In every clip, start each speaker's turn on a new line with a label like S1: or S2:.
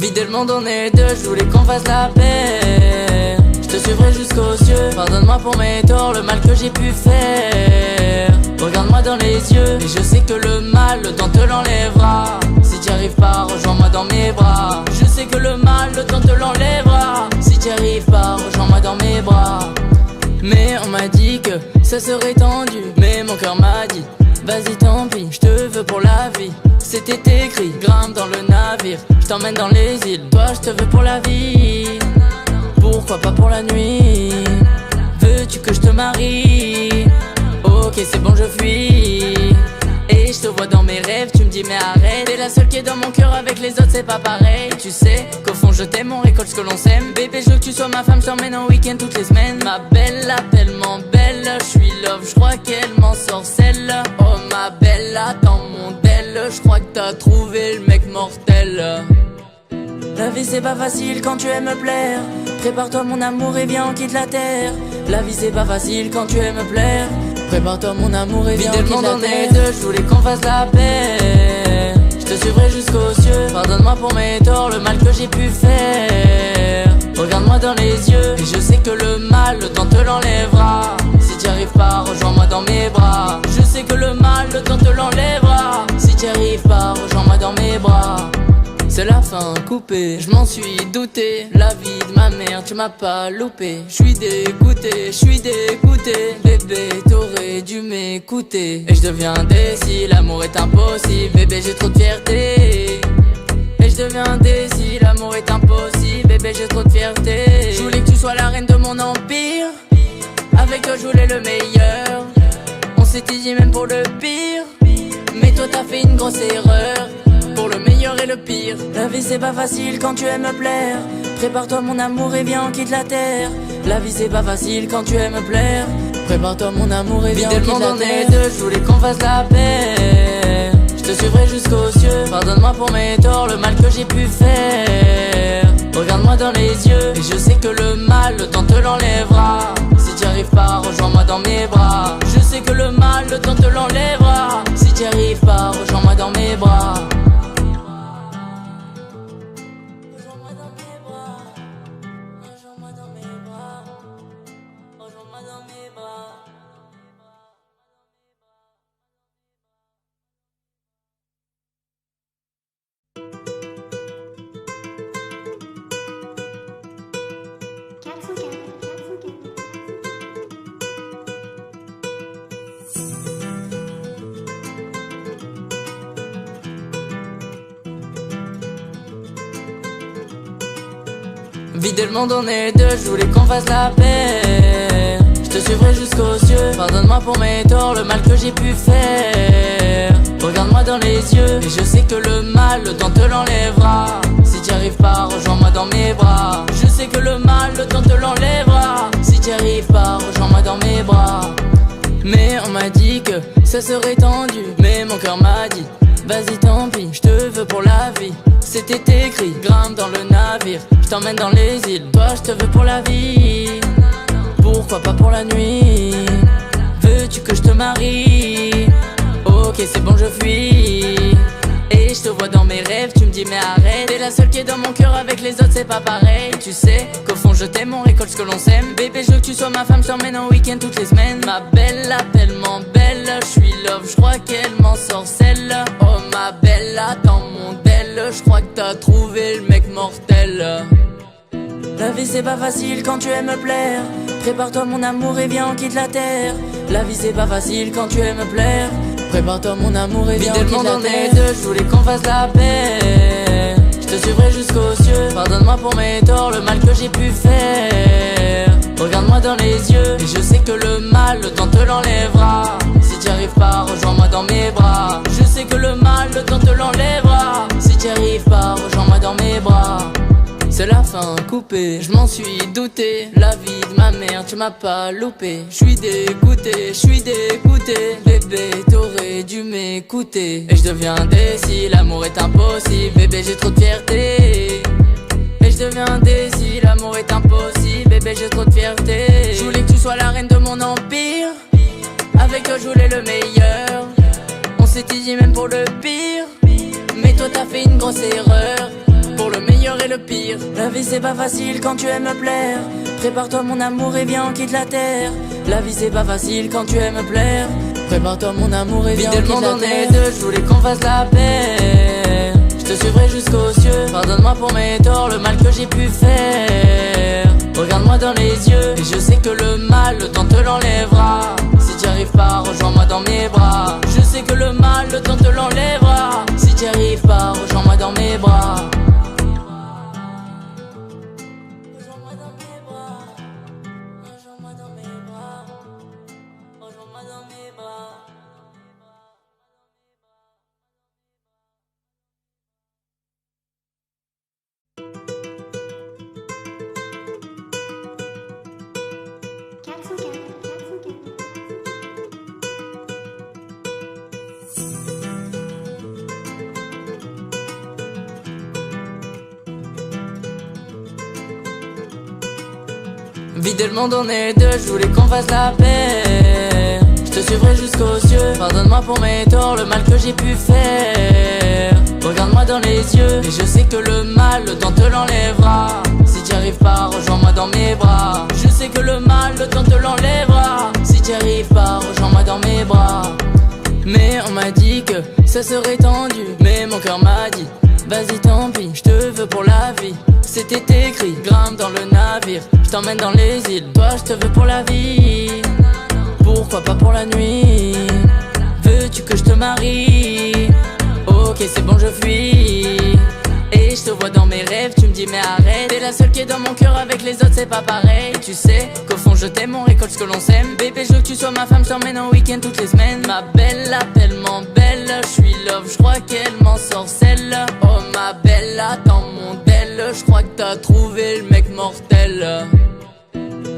S1: Vider le monde, on est deux, je voulais qu'on fasse la paix. Je te suivrai jusqu'aux cieux. Pardonne-moi pour mes torts, le mal que j'ai pu faire. Regarde-moi dans les yeux, et je sais que le mal, le temps te l'enlèvera. Si t'y arrives pas, rejoins-moi dans mes bras. Je sais que le mal, le temps te l'enlèvera. Si t'y arrives pas, rejoins-moi dans mes bras. Mais on m'a dit que ça serait tendu, mais mon cœur m'a dit vas-y tant pis, je te veux pour la vie. C'était écrit, grimpe dans le navire, je t'emmène dans les îles. Toi je te veux pour la vie, pourquoi pas pour la nuit? Veux-tu que je te marie? Ok c'est bon je fuis. Et je te vois dans mes rêves, tu me dis mais arrête. T'es la seule qui est dans mon cœur, avec les autres c'est pas pareil. Tu sais qu'au fond je t'aime, on récolte ce que l'on sème. Bébé je veux que tu sois ma femme, je t'emmène en week-end toutes les semaines. Ma belle, là tellement belle, je suis love, je crois qu'elle m'en sorcelle. Oh ma belle, là dans mon del, je crois que t'as trouvé le mec mortel. La vie c'est pas facile quand tu aimes me plaire. Prépare-toi mon amour et viens on quitte la terre. La vie c'est pas facile quand tu aimes me plaire. Prépare-toi mon amour et viens on quitte la terre. Vider le monde, on est deux, je voulais qu'on fasse la paix. Je te suivrai jusqu'aux cieux. Pardonne-moi pour mes torts, le mal que j'ai pu faire. Regarde-moi dans les yeux, et je sais que le mal, le temps te l'enlèvera. Si t'y arrives pas, rejoins-moi dans mes bras. Je sais que le mal, le temps te l'enlèvera. Si t'y arrives pas, rejoins-moi dans mes bras. C'est la fin coupée, je m'en suis douté. La vie de ma mère, tu m'as pas loupé. Je suis dégoûté, bébé, t'aurais dû m'écouter. Et je deviens indécis, l'amour est impossible. Bébé, j'ai trop de fierté. Et je deviens indécis, l'amour est impossible. Bébé, j'ai trop de fierté. Je voulais que tu sois la reine de mon empire. Avec toi, je voulais le meilleur. On s'était dit même pour le pire. Mais toi, t'as fait une grosse erreur. Pour le meilleur et le pire. La vie c'est pas facile quand tu aimes me plaire. Prépare-toi mon amour et viens on quitte la terre. La vie c'est pas facile quand tu aimes me plaire. Prépare-toi mon amour et viens on quitte la terre. Vider le monde, on est deux, je voulais qu'on fasse la paix. Je te suivrai jusqu'aux cieux. Pardonne-moi pour mes torts, le mal que j'ai pu faire. Regarde-moi dans les yeux, et je sais que le mal, le temps te l'enlèvera. Si t'y arrives pas, rejoins-moi dans mes bras. Je sais que le mal, le temps te l'enlèvera. Si t'y arrives pas, rejoins-moi dans mes bras. Vider le monde, on est deux, je voulais qu'on fasse la paix. Je te suivrai jusqu'aux cieux. Pardonne-moi pour mes torts, le mal que j'ai pu faire. Regarde-moi dans les yeux, et je sais que le mal, le temps te l'enlèvera. Si t'y arrives pas, rejoins-moi dans mes bras. Je sais que le mal, le temps te l'enlèvera. Si t'y arrives pas, rejoins-moi dans mes bras. Mais on m'a dit que ça serait tendu, mais mon cœur m'a dit vas-y tant pis, je te veux pour la vie. C'était écrit, grimpe dans le navire, je t'emmène dans les îles. Toi je te veux pour la vie, pourquoi pas pour la nuit? Veux-tu que je te marie? Ok c'est bon je fuis. Et je te vois dans mes rêves, tu me dis mais arrête. T'es la seule qui est dans mon cœur, avec les autres c'est pas pareil. Tu sais qu'au fond je t'aime, on récolte ce que l'on sème. Bébé je veux que tu sois ma femme, je t'emmène en week-end toutes les semaines. Ma belle, là tellement belle, je suis love, je crois qu'elle m'en sorcelle. Oh ma belle, là dans mon del, je crois que t'as trouvé le mec mortel. La vie c'est pas facile quand tu aimes me plaire. Prépare-toi mon amour et viens on quitte la terre. La vie c'est pas facile quand tu aimes me plaire. Prépare-toi mon amour et viens on quitte la terre. Vider le monde, on est deux, je voulais qu'on fasse la paix. Je te suivrai jusqu'aux cieux. Pardonne-moi pour mes torts, le mal que j'ai pu faire. Regarde-moi dans les yeux, et je sais que le mal, le temps te l'enlèvera. Si t'y arrives pas, rejoins-moi dans mes bras. Je sais que le mal, le temps te l'enlèvera. Si t'y arrives pas, rejoins-moi dans mes bras. C'est la fin coupée, je m'en suis douté. La vie de ma mère, tu m'as pas loupé. Je suis dégoûté, bébé, t'aurais dû m'écouter. Et je deviens indécis, l'amour est impossible. Bébé, j'ai trop de fierté. Et je deviens indécis, l'amour est impossible. Bébé, j'ai trop de fierté. Je voulais que tu sois la reine de mon empire. Avec toi, je voulais le meilleur. On s'était dit même pour le pire. Mais toi, t'as fait une grosse erreur. Pour pour le meilleur et le pire. La vie c'est pas facile quand tu aimes plaire. Prépare-toi mon amour et viens on quitte la terre. La vie c'est pas facile quand tu aimes plaire. Prépare-toi mon amour et viens on quitte la terre. Vite, le monde en est deux, je voulais qu'on fasse la paix. Je te suivrai jusqu'aux cieux. Pardonne-moi pour mes torts, le mal que j'ai pu faire. Regarde-moi dans les yeux et je sais que le mal, le temps te l'enlèvera. Si t'y arrives pas, rejoins-moi dans mes bras. Je sais que le mal, le temps te l'enlèvera. Si t'y arrives pas, rejoins-moi dans mes bras. Rejoins-moi dans mes bras. Rejoins-moi dans mes bras. Rejoins-moi dans mes bras. Vider le monde en est deux, je voulais qu'on fasse la paix. Je te suivrai jusqu'aux cieux. Pardonne-moi pour mes torts, le mal que j'ai pu faire. Regarde-moi dans les yeux et je sais que le mal, le temps te l'enlèvera. Si t'y arrives pas, rejoins-moi dans mes bras. Je sais que le mal, le temps te l'enlèvera. Si t'y arrives pas, rejoins-moi dans mes bras. Mais on m'a dit que ça serait tendu. Mais mon cœur m'a dit, vas-y tant pis, je te veux pour la vie. C'était écrit, grimpe dans le navire. Je t'emmène dans les îles, toi je te veux pour la vie. Pourquoi pas pour la nuit? Veux-tu que je te marie? Ok c'est bon je fuis. Et je te vois dans mes rêves, tu me dis mais arrête. T'es la seule qui est dans mon cœur, avec les autres c'est pas pareil. Et tu sais qu'au fond je t'aime, on récolte ce que l'on sème. Bébé je veux que tu sois ma femme, je t'emmène en week-end toutes les semaines. Ma belle, tellement belle, je suis love, je crois qu'elle m'en sorcelle. Oh ma belle, dans mon del, je crois que t'as trouvé le mec mortel.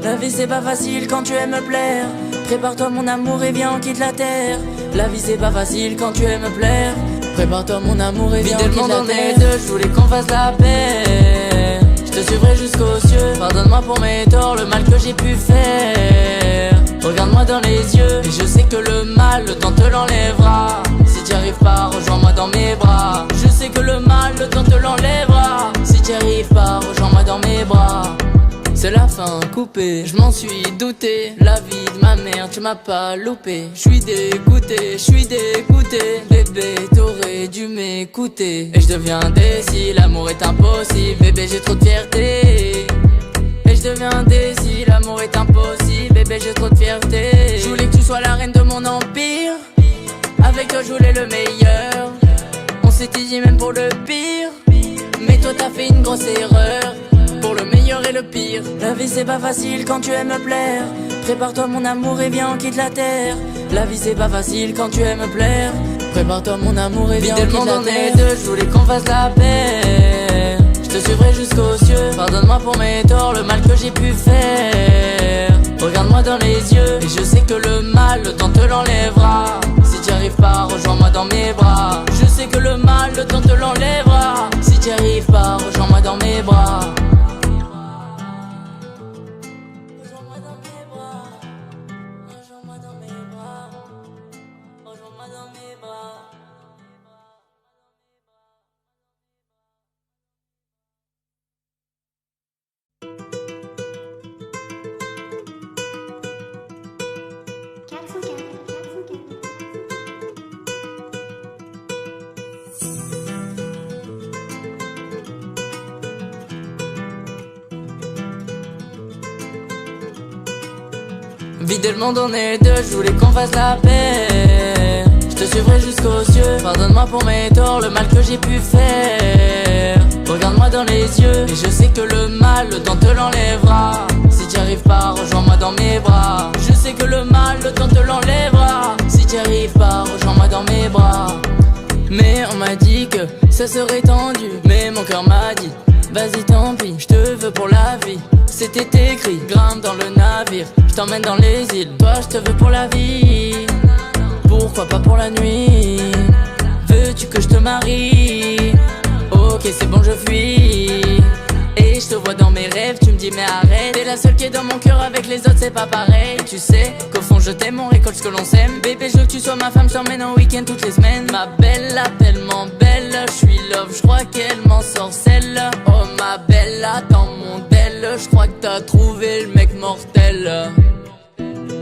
S1: La vie c'est pas facile quand tu aimes plaire. Prépare-toi mon amour et viens on quitte la terre. La vie c'est pas facile quand tu aimes plaire. Prépare-toi mon amour et viens on quitte la terre. Vider le monde en est deux, je voulais qu'on fasse la paix. Je te suivrai jusqu'aux cieux. Pardonne-moi pour mes torts, le mal que j'ai pu faire. Regarde-moi dans les yeux et je sais que le mal, le temps te l'enlèvera. Si t'y arrives pas, rejoins-moi dans mes bras. Je sais que le mal, le temps te l'enlèvera. Si t'y arrives pas, rejoins-moi dans mes bras. C'est la fin coupée, je m'en suis douté. La vie de ma mère, tu m'as pas loupé. Je suis dégoûté, bébé, t'aurais dû m'écouter. Et je deviens indécis, l'amour est impossible. Bébé, j'ai trop de fierté. Et je deviens indécis, l'amour est impossible. Bébé, j'ai trop de fierté. Je voulais que tu sois la reine de mon empire. Avec toi, je voulais le meilleur. On s'était dit même pour le pire. Mais toi, t'as fait une grosse erreur. Pour le meilleur et le pire. La vie c'est pas facile quand tu aimes plaire. Prépare-toi mon amour et viens on quitte la terre. La vie c'est pas facile quand tu aimes plaire. Prépare-toi mon amour et viens on quitte la terre. Vider le monde en est deux, je voulais qu'on fasse la paix. Je te suivrai jusqu'aux cieux. Pardonne-moi pour mes torts, le mal que j'ai pu faire. Regarde-moi dans les yeux et je sais que le mal, le temps te l'enlèvera. Si t'y arrives pas, rejoins-moi dans mes bras. Je sais que le mal, le temps te l'enlèvera. Si t'y arrives pas, rejoins-moi dans mes bras. Vider le monde en est deux, je voulais qu'on fasse la paix. Je te suivrai jusqu'aux cieux. Pardonne-moi pour mes torts, le mal que j'ai pu faire. Regarde-moi dans les yeux et je sais que le mal, le temps te l'enlèvera. Si t'y arrives pas, rejoins-moi dans mes bras. Je sais que le mal, le temps te l'enlèvera. Si t'y arrives pas, rejoins-moi dans mes bras. Mais on m'a dit que ça serait tendu. Mais mon cœur m'a dit, vas-y tant pis, je te veux pour la vie. C'était écrit, grimpe dans le navire. Je t'emmène dans les îles, toi je te veux pour la vie. Pourquoi pas pour la nuit? Veux-tu que je te marie? Ok c'est bon je fuis. Et je te vois dans mes rêves, tu me dis mais arrête. T'es la seule qui est dans mon cœur, avec les autres c'est pas pareil. Et tu sais qu'au fond je t'aime, on récolte ce que l'on sème. Bébé je veux que tu sois ma femme, je t'emmène en week-end toutes les semaines. Ma belle, tellement belle, je suis love, je crois qu'elle m'en sorcelle. je crois que t'as trouvé le mec mortel.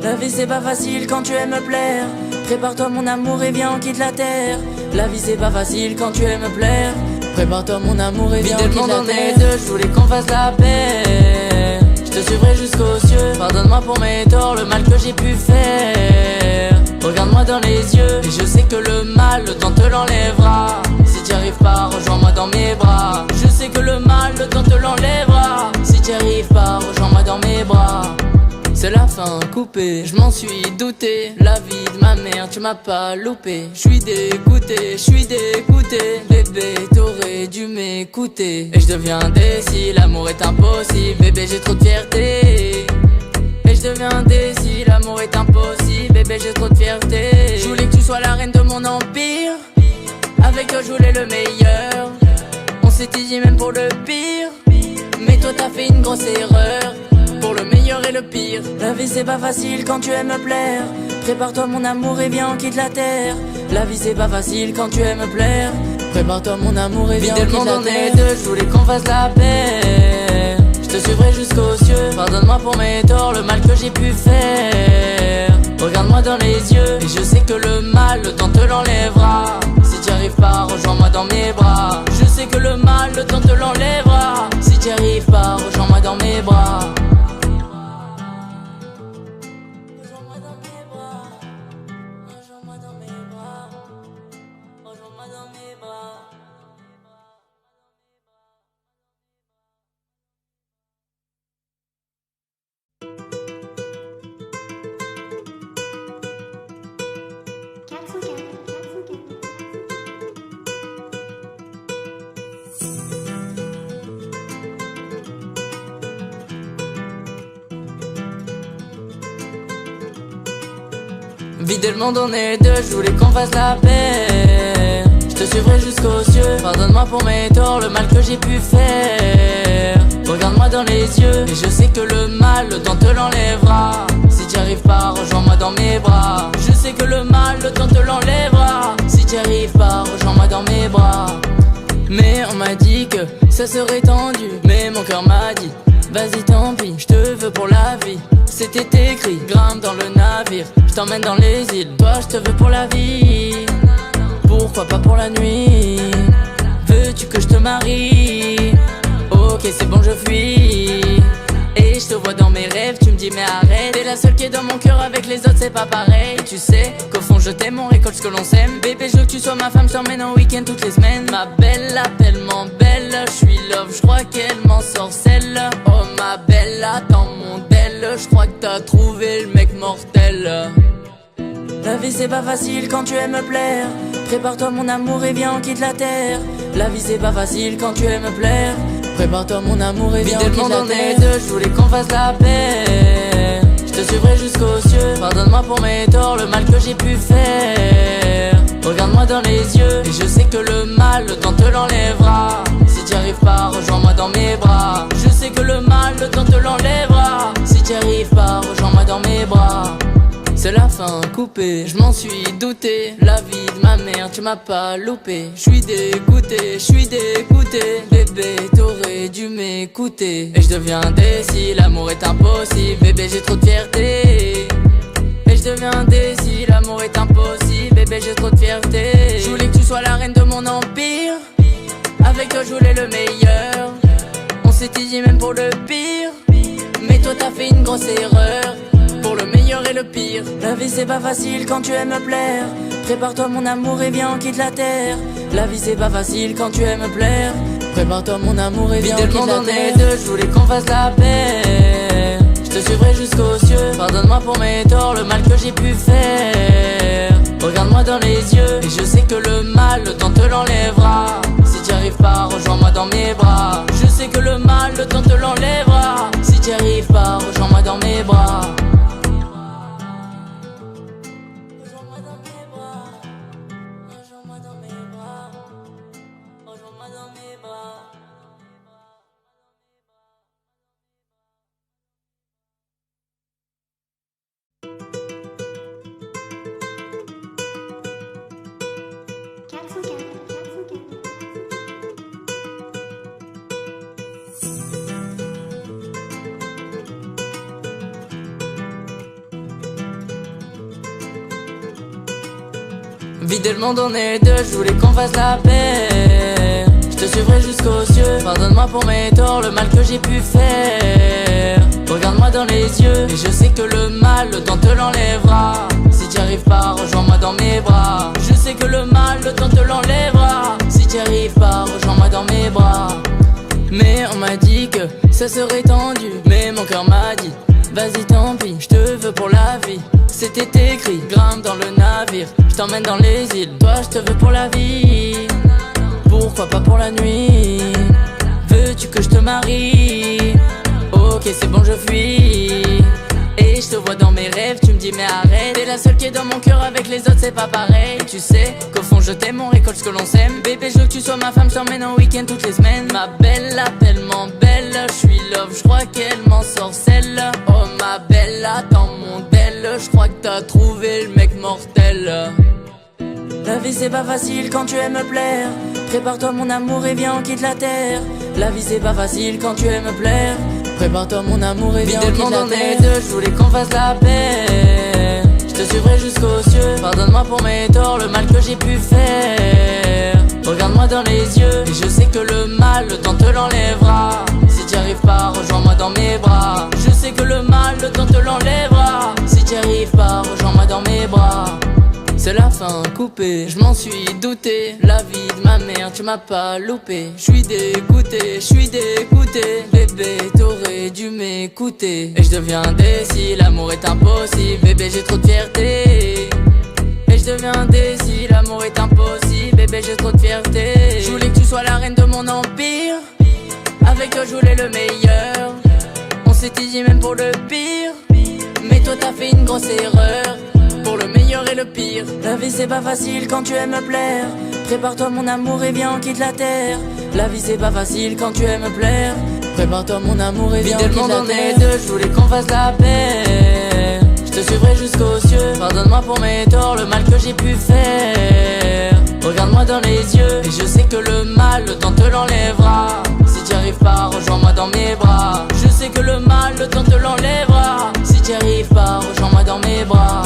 S1: La vie c'est pas facile quand tu aimes me plaire. Prépare-toi mon amour et viens on quitte la terre. La vie c'est pas facile quand tu aimes me plaire. Prépare-toi mon amour et viens on quitte la terre. Je voulais qu'on fasse la paix. Je te suivrai jusqu'aux cieux. Pardonne-moi pour mes torts, le mal que j'ai pu faire. Regarde-moi dans les yeux et je sais que le mal, le temps te l'enlèvera. Si t'y arrives pas, rejoins-moi dans mes bras. Je sais que le mal, le temps te l'enlèvera. Si t'y arrives pas, rejoins-moi dans mes bras. C'est la fin coupée, je m'en suis douté. La vie de ma mère, tu m'as pas loupé. J'suis dégoûté, bébé, t'aurais dû m'écouter. Et je deviens indécis, l'amour est impossible. Bébé, j'ai trop de fierté. Et je deviens indécis, l'amour est impossible. Bébé, j'ai trop de fierté. Je voulais que tu sois la reine de mon empire. Avec toi, je voulais le meilleur. On s'était dit même pour le pire. Mais toi, t'as fait une grosse erreur. Pour le meilleur et le pire. La vie c'est pas facile quand tu aimes me plaire. Prépare-toi mon amour et viens on quitte la terre. La vie c'est pas facile quand tu aimes me plaire. Prépare-toi mon amour et viens on quitte la terre. Je voulais qu'on fasse la paix. Je te suivrai jusqu'aux cieux. Pardonne-moi pour mes torts, le mal que j'ai pu faire. Regarde-moi dans les yeux et je sais que le mal, le temps te l'enlèvera. Si t'y arrives pas, rejoins-moi dans mes bras. Je sais que le mal, le temps te l'enlèvera. Si t'y arrives pas, rejoins-moi dans mes bras. Vider le monde on est deux, je voulais qu'on fasse la paix. Je te suivrai jusqu'aux cieux. Pardonne-moi pour mes torts, le mal que j'ai pu faire. Regarde-moi dans les yeux et je sais que le mal, le temps te l'enlèvera. Si t'y arrives pas, rejoins-moi dans mes bras. Je sais que le mal, le temps te l'enlèvera. Si t'y arrives pas, rejoins-moi dans mes bras. Mais on m'a dit que ça serait tendu. Mais mon cœur m'a dit, vas-y tant pis, je te veux pour la vie. C'était écrit, grimpe dans le navire. Je t'emmène dans les îles, toi je te veux pour la vie. Pourquoi pas pour la nuit? Veux-tu que je te marie? Ok c'est bon je fuis. Et je te vois dans mes rêves, tu me dis mais arrête. T'es la seule qui est dans mon cœur, avec les autres c'est pas pareil. Et tu sais qu'au fond je t'aime, on récolte ce que l'on sème. Bébé je veux que tu sois ma femme, je t'emmène en week-end toutes les semaines. Ma belle, là tellement belle, je suis love, je crois qu'elle m'en sorcelle. Oh ma belle, là dans mon del, je crois que t'as trouvé le mec mortel. La vie c'est pas facile quand tu aimes me plaire. Prépare-toi mon amour et viens on quitte la terre. La vie c'est pas facile quand tu aimes me plaire. Prépare-toi mon amour et viens on quitte la terre. Je voulais qu'on fasse la paix. Je te suivrai jusqu'aux cieux. Pardonne-moi pour mes torts, le mal que j'ai pu faire. Regarde-moi dans les yeux et je sais que le mal, le temps te l'enlèvera. Si t'y arrives pas, rejoins-moi dans mes bras. Je sais que le mal, le temps te l'enlèvera. Si t'y arrives pas, rejoins-moi dans mes bras. C'est la fin coupée, je m'en suis douté. La vie de ma mère, tu m'as pas loupé. J'suis dégoûté, bébé, t'aurais dû m'écouter. Et je deviens indécis, l'amour est impossible. Bébé, j'ai trop de fierté. Et je deviens indécis, l'amour est impossible. Bébé, j'ai trop de fierté. Je voulais que tu sois la reine de mon empire. Avec toi, je voulais le meilleur. On s'était dit même pour le pire. Mais toi, t'as fait une grosse erreur. Pour le meilleur et le pire. La vie c'est pas facile quand tu aimes me plaire. Prépare-toi mon amour et viens on quitte la terre. La vie c'est pas facile quand tu aimes me plaire. Prépare-toi mon amour et viens on quitte la terre. Je voulais qu'on fasse la paix. Je te suivrai jusqu'aux cieux. Pardonne-moi pour mes torts, le mal que j'ai pu faire. Regarde-moi dans les yeux et je sais que le mal, le temps te l'enlèvera. Si t'y arrives pas, rejoins-moi dans mes bras. Je sais que le mal, le temps te l'enlèvera. Si t'y arrives pas, rejoins-moi dans mes bras. Vider le monde on est deux, je voulais qu'on fasse la paix. Je te suivrai jusqu'aux cieux. Pardonne-moi pour mes torts, le mal que j'ai pu faire. Regarde-moi dans les yeux et je sais que le mal, le temps te l'enlèvera. Si t'y arrives pas, rejoins-moi dans mes bras. Je sais que le mal, le temps te l'enlèvera. Si t'y arrives pas, rejoins-moi dans mes bras. Mais on m'a dit que ça serait tendu, mais mon cœur m'a dit vas-y tant pis, je te veux pour la vie. C'était écrit, grimpe dans le navire, je t'emmène dans les îles. Toi je te veux pour la vie, pourquoi pas pour la nuit? Veux-tu que je te marie? Ok c'est bon je fuis. Et je te vois dans mes rêves, tu me dis mais arrête. T'es la seule qui est dans mon cœur, avec les autres c'est pas pareil. Et tu sais qu'au fond je t'aime, on récolte ce que l'on sème. Bébé je veux que tu sois ma femme, je t'emmène en week-end toutes les semaines. Ma belle, tellement belle, je suis love, je crois qu'elle m'en sorcelle. Oh ma belle, dans mon del, je crois que t'as trouvé le mec mortel. La vie c'est pas facile quand tu aimes me plaire. Prépare-toi mon amour et viens on quitte la terre. La vie c'est pas facile quand tu aimes me plaire. Prépare-toi mon amour et viens on quitte la terre. Deux, je voulais qu'on fasse la paix. Je te suivrai jusqu'aux cieux. Pardonne-moi pour mes torts, le mal que j'ai pu faire. Regarde-moi dans les yeux et je sais que le mal, le temps te l'enlèvera. Si t'y arrives pas, rejoins-moi dans mes bras. Je sais que le mal, le temps te l'enlèvera. Si t'y arrives pas, rejoins-moi dans mes bras. C'est la fin coupée, je m'en suis douté. La vie de ma mère, tu m'as pas loupé. Je suis dégoûté, bébé, t'aurais dû m'écouter. Et je deviens décis, l'amour est impossible. Bébé, j'ai trop de fierté. Et je deviens décis, l'amour est impossible. Bébé, j'ai trop de fierté. Je voulais que tu sois la reine de mon empire. Avec toi, je voulais le meilleur. On s'était dit même pour le pire. Mais toi, t'as fait une grosse erreur. Pour le meilleur et le pire. La vie c'est pas facile quand tu aimes me plaire. Prépare-toi mon amour et viens on quitte la terre. La vie c'est pas facile quand tu aimes me plaire. Prépare-toi mon amour et viens on quitte la terre. On est deux, je voulais qu'on fasse la paix. Je te suivrai jusqu'aux cieux. Pardonne-moi pour mes torts, le mal que j'ai pu faire. Regarde-moi dans les yeux et je sais que le mal, le temps te l'enlèvera. Si t'y arrives pas, rejoins-moi dans mes bras. Je sais que le mal, le temps te l'enlèvera. Si t'y arrives pas, rejoins-moi dans mes bras.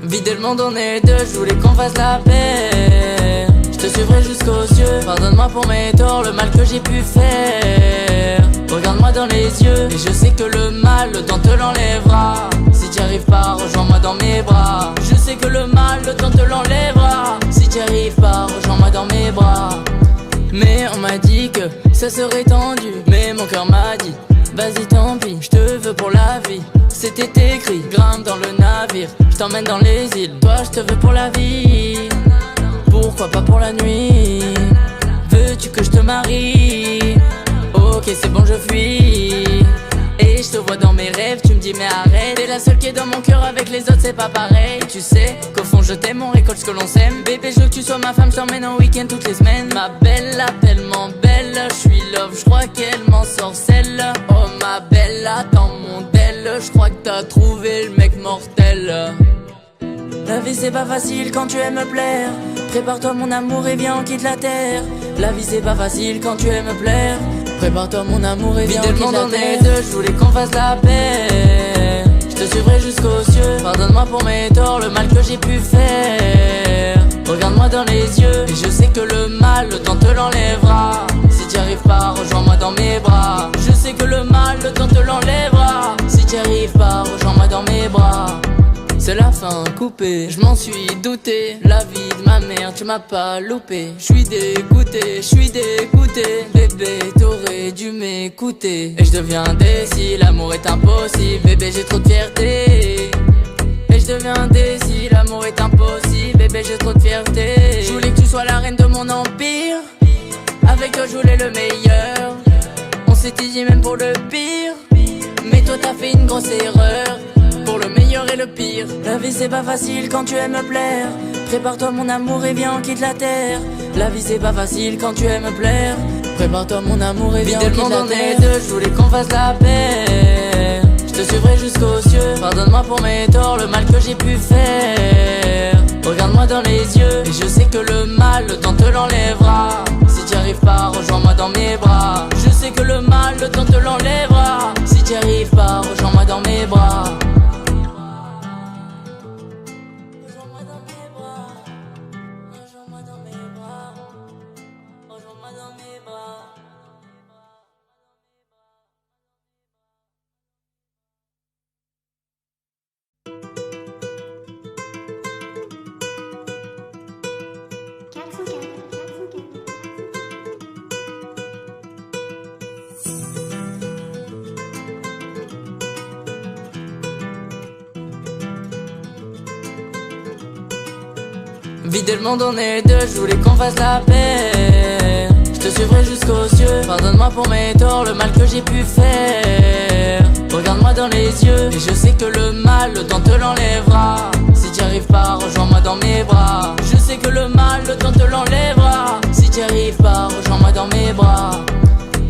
S1: Vider le monde on est deux, je voulais qu'on fasse la paix. Je te suivrai jusqu'aux cieux. Pardonne-moi pour mes torts, le mal que j'ai pu faire. Regarde-moi dans les yeux et je sais que le mal, le temps te l'enlèvera. Si t'y arrives pas, rejoins-moi dans mes bras. Je sais que le mal, le temps te l'enlèvera. Si t'y arrives pas, rejoins-moi dans mes bras. Mais on m'a dit que ça serait tendu, mais mon cœur m'a dit vas-y tant pis, je te veux pour la vie. C'était écrit, grimpe dans le navire, je t'emmène dans les îles. Toi je te veux pour la vie, pourquoi pas pour la nuit? Veux-tu que je te marie? Ok c'est bon je fuis. Et je te vois dans mes rêves, tu me dis mais arrête. T'es la seule qui est dans mon cœur, avec les autres c'est pas pareil. Et tu sais qu'au fond je t'aime, on récolte ce que l'on sème. Bébé je veux que tu sois ma femme, je t'emmène en week-end toutes les semaines. Ma belle, tellement belle, je suis love, je crois qu'elle m'en sorcelle. Oh ma belle, dans mon del, je crois que t'as trouvé le mec mortel. La vie c'est pas facile quand tu aimes me plaire. Prépare-toi mon amour et viens on quitte la terre. La vie c'est pas facile quand tu aimes me plaire. Prépare-toi mon amour et viens on quitte la terre. On est deux, je voulais qu'on fasse la paix. Je te suivrai jusqu'aux cieux. Pardonne-moi pour mes torts, le mal que j'ai pu faire. Regarde-moi dans les yeux et je sais que le mal, le temps te l'enlèvera. Si t'y arrives pas, rejoins-moi dans mes bras. Je sais que le mal, le temps te l'enlèvera. Si t'y arrives pas, rejoins-moi dans mes bras. C'est la fin coupée, je m'en suis douté. La vie de ma mère, tu m'as pas loupé. Je suis dégoûté, bébé, t'aurais dû m'écouter. Et je deviens décis, l'amour est impossible. Bébé, j'ai trop de fierté. Et je deviens décis, l'amour est impossible. Bébé, j'ai trop de fierté. Je voulais que tu sois la reine de mon empire. Avec toi, je voulais le meilleur. On s'était dit même pour le pire. Mais toi, t'as fait une grosse erreur. Pour le meilleur et le pire. La vie c'est pas facile quand tu aimes plaire. Prépare-toi mon amour et viens on quitte la terre. La vie c'est pas facile quand tu aimes plaire. Prépare-toi mon amour et viens on quitte la terre. Dans les deux, je voulais qu'on fasse la paix. Je te suivrai jusqu'aux cieux. Pardonne-moi pour mes torts, le mal que j'ai pu faire. Regarde-moi dans les yeux et je sais que le mal, le temps te l'enlèvera. Si t'y arrives pas, rejoins-moi dans mes bras. Je sais que le mal, le temps te l'enlèvera. Si t'y arrives pas, rejoins-moi dans mes bras. Rejoins-moi dans mes bras. Rejoins-moi dans mes bras. Rejoins-moi dans mes bras. Vider le monde en est deux, je voulais qu'on fasse la paix. Je te suivrai jusqu'aux cieux. Pardonne-moi pour mes torts, le mal que j'ai pu faire. Regarde-moi dans les yeux et je sais que le mal, le temps te l'enlèvera. Si t'y arrives pas, rejoins-moi dans mes bras. Je sais que le mal, le temps te l'enlèvera. Si t'y arrives pas, rejoins-moi dans mes bras.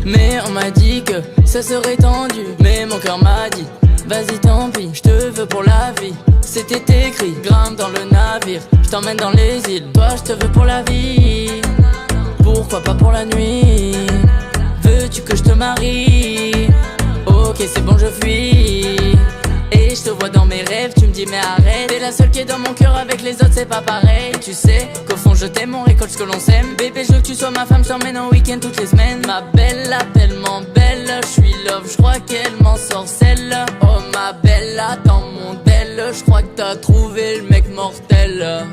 S1: Mais on m'a dit que ça serait tendu. Mais mon cœur m'a dit, vas-y tant pis, je te veux pour la vie. C'était écrit, grimpe dans le navire. Je t'emmène dans les îles, toi je te veux pour la vie. Pourquoi pas pour la nuit? Veux-tu que je te marie? Ok c'est bon je fuis. Et je te vois dans mes rêves, tu me dis mais arrête. T'es la seule qui est dans mon cœur, avec les autres c'est pas pareil. Tu sais qu'au fond je t'aime, on récolte ce que l'on sème. Bébé je veux que tu sois ma femme, je t'emmène en week-end toutes les semaines. Ma belle, là tellement belle, je suis love, je crois qu'elle m'en sorcelle. Oh ma belle, là dans mon del, je crois que t'as trouvé le mec mortel.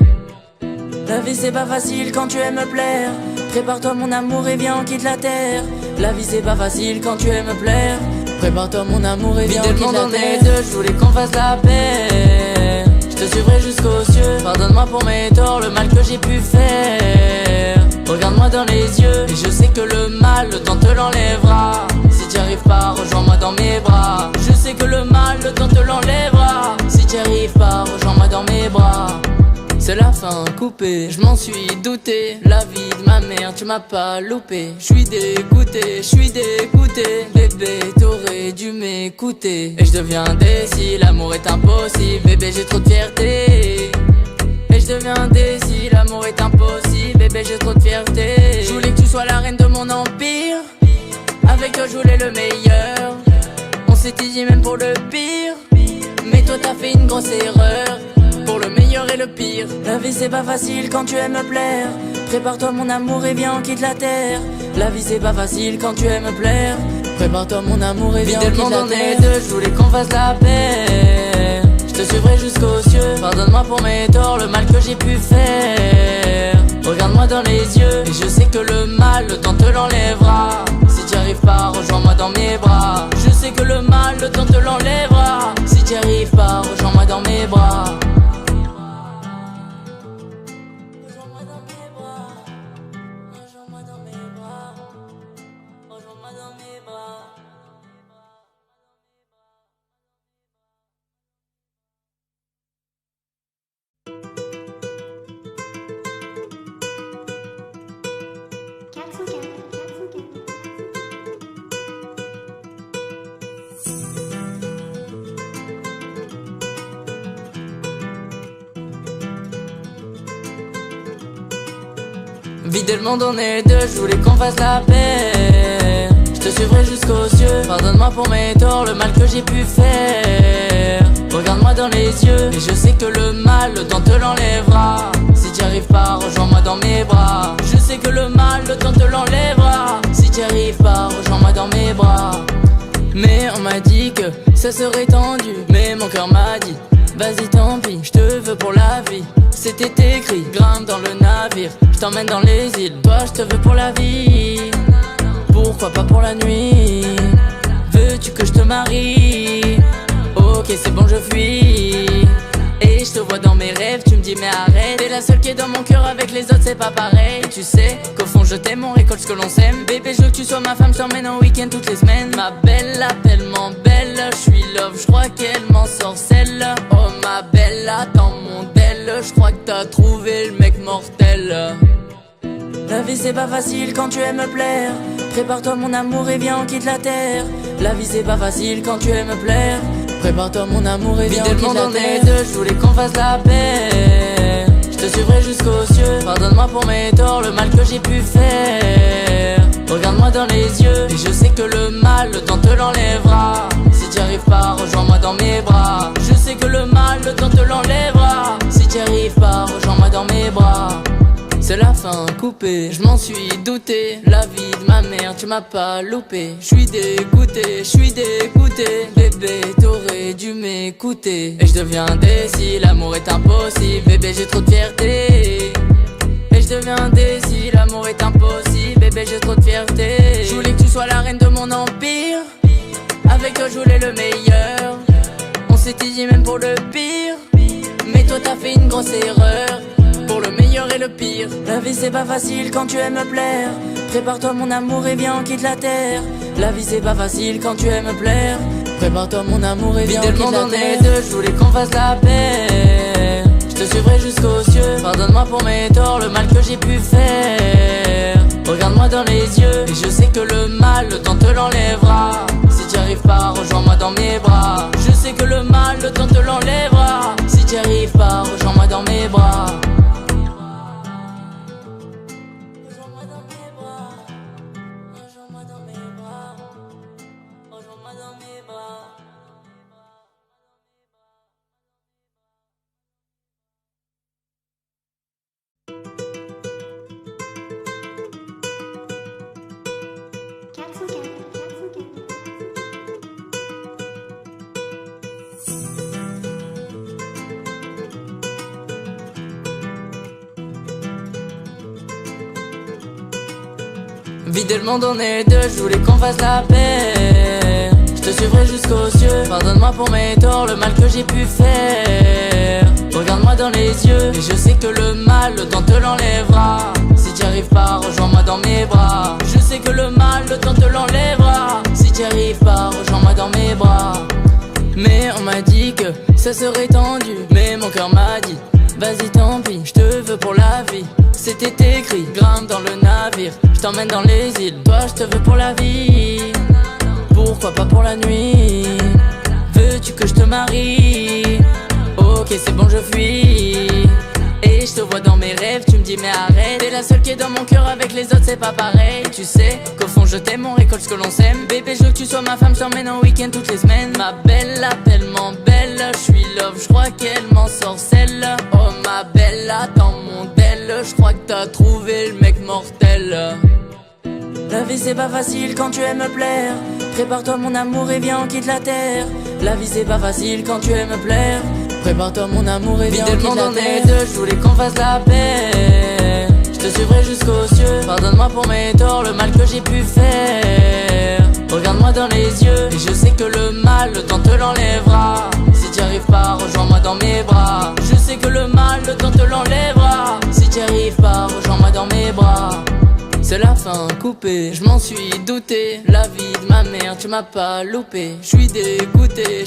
S1: La vie c'est pas facile quand tu aimes plaire. Prépare-toi mon amour et viens on quitte la terre. La vie c'est pas facile quand tu aimes plaire. Prépare-toi mon amour et viens on quitte la terre. Deux, je voulais qu'on fasse la paix. Je te suivrai jusqu'aux cieux. Pardonne-moi pour mes torts, le mal que j'ai pu faire. Regarde-moi dans les yeux et je sais que le mal, le temps te l'enlèvera. Si t'y arrives pas, rejoins-moi dans mes bras. Je sais que le mal, le temps te l'enlèvera. Si t'y arrives pas, rejoins-moi dans mes bras. C'est la fin coupée, je m'en suis douté. La vie de ma mère, tu m'as pas loupé. Je suis dégoûté, bébé, t'aurais dû m'écouter. Et je deviens décis, l'amour est impossible. Bébé, j'ai trop de fierté. Et je deviens décis, l'amour est impossible. Bébé, j'ai trop de fierté. Je voulais que tu sois la reine de mon empire. Avec toi, je voulais le meilleur. On s'était dit même pour le pire. Mais toi, t'as fait une grosse erreur. Pour le meilleur et le pire. La vie c'est pas facile quand tu aimes plaire. Prépare-toi mon amour et viens on quitte la terre. La vie c'est pas facile quand tu aimes plaire. Prépare-toi mon amour et viens on quitte la terre. Deux, je voulais qu'on fasse la paix. Je te suivrai jusqu'aux cieux. Pardonne-moi pour mes torts, le mal que j'ai pu faire. Regarde-moi dans les yeux et je sais que le mal, le temps te l'enlèvera. Si t'y arrives pas, rejoins-moi dans mes bras. Je sais que le mal, le temps te l'enlèvera. Si t'y arrives pas, rejoins-moi dans mes bras. Vider le monde en est deux, je voulais qu'on fasse la paix. Je te suivrai jusqu'aux cieux. Pardonne-moi pour mes torts, le mal que j'ai pu faire. Regarde-moi dans les yeux et je sais que le mal, le temps te l'enlèvera. Si t'y arrives pas, rejoins-moi dans mes bras. Je sais que le mal, le temps te l'enlèvera. Si t'y arrives pas, rejoins-moi dans mes bras. Mais on m'a dit que ça serait tendu. Mais mon cœur m'a dit, vas-y tant pis, je te veux pour la vie. C'était écrit, grimpe dans le navire. Je t'emmène dans les îles, toi je te veux pour la vie. Pourquoi pas pour la nuit? Veux-tu que je te marie? Ok c'est bon je fuis. Et je te vois dans mes rêves, tu me dis mais arrête. T'es la seule qui est dans mon cœur, avec les autres c'est pas pareil. Tu sais qu'au fond je t'aime, on récolte ce que l'on sème. Bébé je veux que tu sois ma femme, je t'emmène en week-end toutes les semaines. Ma belle là tellement belle, belle. J'suis love, j'crois qu'elle m'en sorcelle. Oh ma belle, attends mon del. J'crois que t'as trouvé le mec mortel. La vie c'est pas facile quand tu aimes me plaire. Prépare-toi mon amour et viens on quitte la terre. La vie c'est pas facile quand tu aimes me plaire. Prépare-toi mon amour et viens on quitte la terre. Je voulais qu'on fasse la paix. Je te suivrai jusqu'aux cieux. Pardonne-moi pour mes torts, le mal que j'ai pu faire. Regarde-moi dans les yeux et je sais que le mal, le temps te l'enlèvera. Si t'y arrives pas, rejoins-moi dans mes bras. Je sais que le mal, le temps te l'enlèvera. Si t'y arrives pas, rejoins-moi dans mes bras. C'est la fin coupée, je m'en suis douté. La vie de ma mère, tu m'as pas loupé. J'suis dégoûté, bébé, t'aurais dû m'écouter. Et je deviens indécis, l'amour est impossible. Bébé, j'ai trop de fierté. Et je deviens indécis, l'amour est impossible. Bébé, j'ai trop de fierté. Je voulais que tu sois la reine de mon empire. Avec toi, je voulais le meilleur. On s'était dit même pour le pire. Mais toi, t'as fait une grosse erreur. Pour le meilleur et le pire. La vie c'est pas facile quand tu aimes me plaire. Prépare-toi mon amour et viens on quitte la terre. La vie c'est pas facile quand tu aimes me plaire. Prépare-toi mon amour et viens on quitte la terre. Je voulais qu'on fasse la paix. Je te suivrai jusqu'aux cieux. Pardonne-moi pour mes torts, le mal que j'ai pu faire. Regarde-moi dans les yeux et je sais que le mal, le temps te l'enlèvera. Si t'y arrives pas, rejoins-moi dans mes bras. Je sais que le mal, le temps te l'enlèvera. Si t'y arrives pas, rejoins-moi dans mes bras. Vider le monde, on est deux, je voulais qu'on fasse la paix. Je te suivrai jusqu'aux cieux. Pardonne-moi pour mes torts, le mal que j'ai pu faire. Regarde-moi dans les yeux et je sais que le mal, le temps te l'enlèvera. Si t'y arrives pas, rejoins-moi dans mes bras. Je sais que le mal, le temps te l'enlèvera. Si t'y arrives pas, rejoins-moi dans mes bras. Mais on m'a dit que ça serait tendu. Mais mon cœur m'a dit, vas-y tant pis, je te veux pour la vie. C'était écrit, grimpe dans le navire. Je t'emmène dans les îles, toi je te veux pour la vie. Pourquoi pas pour la nuit? Veux-tu que je te marie? Ok c'est bon je fuis. Et je te vois dans mes rêves, tu me dis mais arrête. T'es la seule qui est dans mon cœur, avec les autres c'est pas pareil. Tu sais qu'au fond je t'aime, on récolte ce que l'on sème. Bébé je veux que tu sois ma femme, je t'emmène en week-end toutes les semaines. Ma belle, là tellement belle, je suis love, je crois qu'elle m'en sorcelle. Oh ma belle, attends mon del, je crois que t'as trouvé le mec mortel. La vie c'est pas facile quand tu aimes me plaire. Prépare-toi mon amour et viens on quitte la terre. La vie c'est pas facile quand tu aimes me plaire. Prépare-toi mon amour et viens on quitte la terre. Je voulais qu'on fasse la paix. Je te suivrai jusqu'aux cieux. Pardonne-moi pour mes torts, le mal que j'ai pu faire. Regarde-moi dans les yeux et je sais que le mal, le temps te l'enlèvera. Si t'y arrives pas, rejoins-moi dans mes bras. Je sais que le mal, le temps te l'enlèvera. Si t'y arrives pas, rejoins-moi dans mes bras. C'est la fin coupée, je m'en suis douté. La vie de ma mère, tu m'as pas loupé. J'suis dégoûté,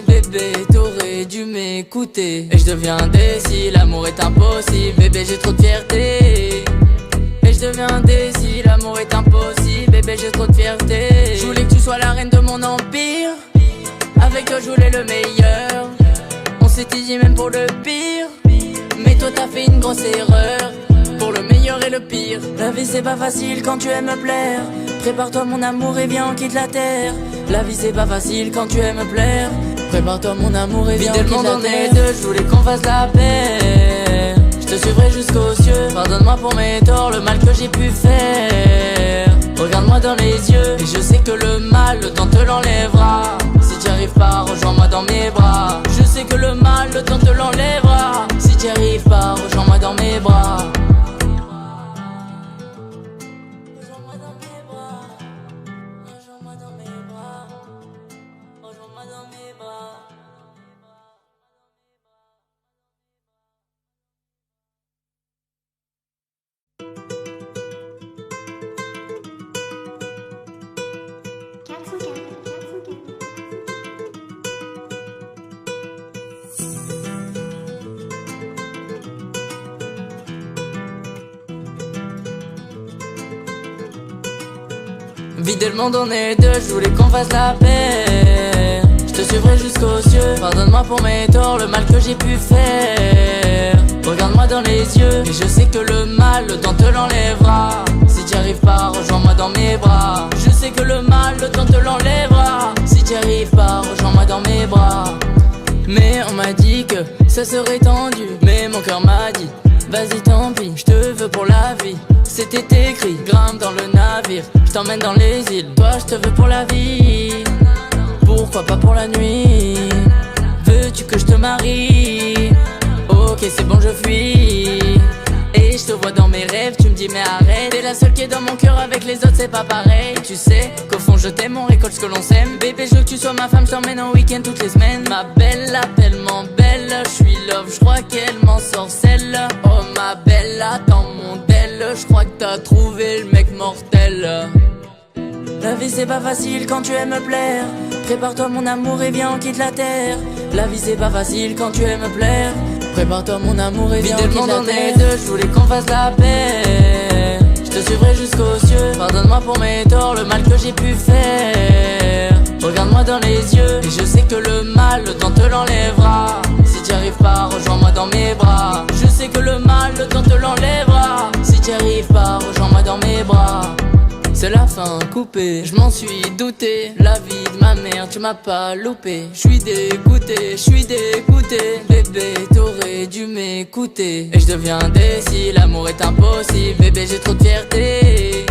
S1: bébé, t'aurais dû m'écouter. Et je deviens indécis, l'amour est impossible. Bébé, j'ai trop de fierté. Et je deviens indécis, l'amour est impossible. Bébé, j'ai trop de fierté. Je voulais que tu sois la reine de mon empire. Avec toi, je voulais le meilleur. On s'était dit même pour le pire. Mais toi, t'as fait une grosse erreur. Pour le meilleur et le pire. La vie c'est pas facile quand tu aimes me plaire. Prépare-toi mon amour et viens on quitte la terre. La vie c'est pas facile quand tu aimes me plaire. Prépare-toi mon amour et viens on quitte la terre. Je voulais qu'on fasse la paix. Je te suivrai jusqu'aux cieux. Pardonne-moi pour mes torts, le mal que j'ai pu faire. Regarde-moi dans les yeux et je sais que le mal, le temps te l'enlèvera. Si t'y arrives pas, rejoins-moi dans mes bras. Je sais que le mal, le temps te l'enlèvera. Si t'y arrives pas, rejoins-moi dans mes bras. Vider le monde, on est deux, je voulais qu'on fasse la paix. Je te suivrai jusqu'aux cieux. Pardonne-moi pour mes torts, le mal que j'ai pu faire. Regarde-moi dans les yeux, et je sais que le mal, le temps te l'enlèvera. Si t'y arrives pas, rejoins-moi dans mes bras. Je sais que le mal, le temps te l'enlèvera. Si t'y arrives pas, rejoins-moi dans mes bras. Mais on m'a dit que ça serait tendu, mais mon cœur m'a dit vas-y tant pis, je te veux pour la vie. C'était écrit, grimpe dans le navire, je t'emmène dans les îles. Toi je te veux pour la vie, pourquoi pas pour la nuit? Veux-tu que je te marie? Ok c'est bon je fuis. Et je te vois dans mes rêves, tu me dis mais arrête. T'es la seule qui est dans mon cœur, avec les autres c'est pas pareil. Tu sais qu'au fond je t'aime, on récolte ce que l'on sème. Bébé je veux que tu sois ma femme, je t'emmène en week-end toutes les semaines. Ma belle, tellement belle, je suis love, je crois qu'elle m'en sorcelle. Oh ma belle, dans mon del, je crois que t'as trouvé le mec mortel. La vie c'est pas facile quand tu aimes me plaire. Prépare-toi mon amour et viens on quitte la terre. La vie c'est pas facile quand tu aimes me plaire. Prépare-toi mon amour et viens on quitte la terre. On est deux, je voulais qu'on fasse la paix. Je te suivrai jusqu'aux cieux. Pardonne-moi pour mes torts, le mal que j'ai pu faire. Regarde-moi dans les yeux, et je sais que le mal, le temps te l'enlèvera. Si t'y arrives pas, rejoins-moi dans mes bras. Je sais que le mal, le temps te l'enlèvera. Si t'y arrives pas, rejoins-moi dans mes bras. C'est la fin coupée, je m'en suis douté. La vie de ma mère, tu m'as pas loupé. Je suis dégoûté, bébé, t'aurais dû m'écouter. Et je deviens indécis, l'amour est impossible. Bébé, j'ai trop de fierté.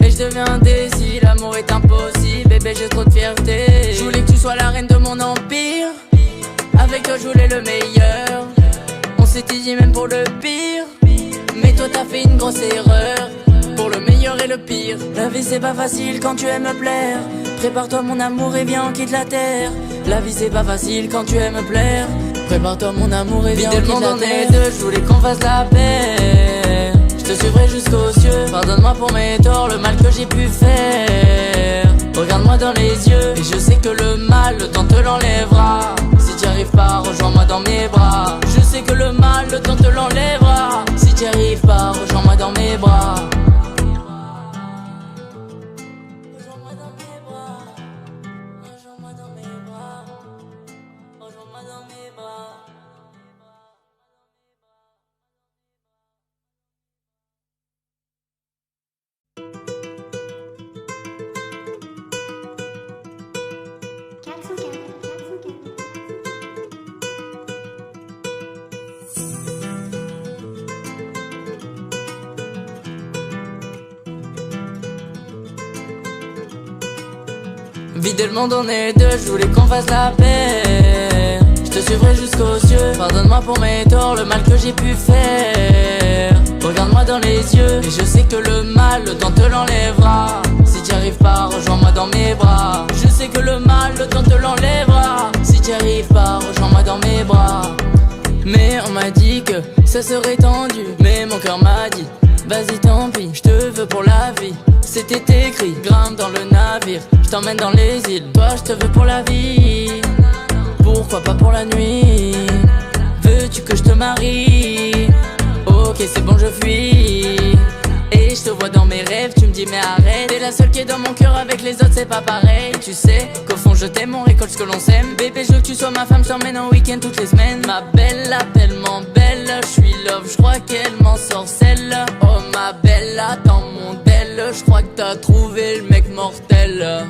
S1: Et je deviens indécis, l'amour est impossible. Bébé, j'ai trop de fierté. Je voulais que tu sois la reine de mon empire. Avec toi, je voulais le meilleur. On s'était dit même pour le pire. Mais toi, t'as fait une grosse erreur. Pour le meilleur et le pire. La vie c'est pas facile quand tu aimes me plaire. Prépare-toi mon amour et viens on quitte la terre. La vie c'est pas facile quand tu aimes me plaire. Prépare-toi mon amour et viens on quitte la terre. On est deux, je voulais qu'on fasse la paix. Je te suivrai jusqu'aux cieux. Pardonne-moi pour mes torts, le mal que j'ai pu faire. Regarde-moi dans les yeux, et je sais que le mal, le temps te l'enlèvera. Si t'y arrives pas, rejoins-moi dans mes bras. Je sais que le mal, le temps te l'enlèvera. Si t'y arrives pas, rejoins-moi dans mes bras. Vider le monde, on est deux, je voulais qu'on fasse la paix. Je te suivrai jusqu'aux cieux. Pardonne-moi pour mes torts, le mal que j'ai pu faire. Regarde-moi dans les yeux, et je sais que le mal, le temps te l'enlèvera. Si t'y arrives pas, rejoins-moi dans mes bras. Je sais que le mal, le temps te l'enlèvera. Si t'y arrives pas, rejoins-moi dans mes bras. Mais on m'a dit que ça serait tendu, mais mon cœur m'a dit vas-y tant pis, je te veux pour la vie. C'était écrit, grimpe dans le navire, je t'emmène dans les îles. Toi je te veux pour la vie, pourquoi pas pour la nuit? Veux-tu que je te marie? Ok c'est bon je fuis. Et je te vois dans mes rêves, tu me dis mais arrête. T'es la seule qui est dans mon cœur, avec les autres c'est pas pareil. Tu sais qu'au fond je t'aime, on récolte ce que l'on sème. Bébé je veux que tu sois ma femme, je t'emmène en week-end toutes les semaines. Ma belle, tellement belle, je suis love, je crois qu'elle m'en sorcelle. Oh ma belle, dans mon del, je crois que t'as trouvé le mec mortel.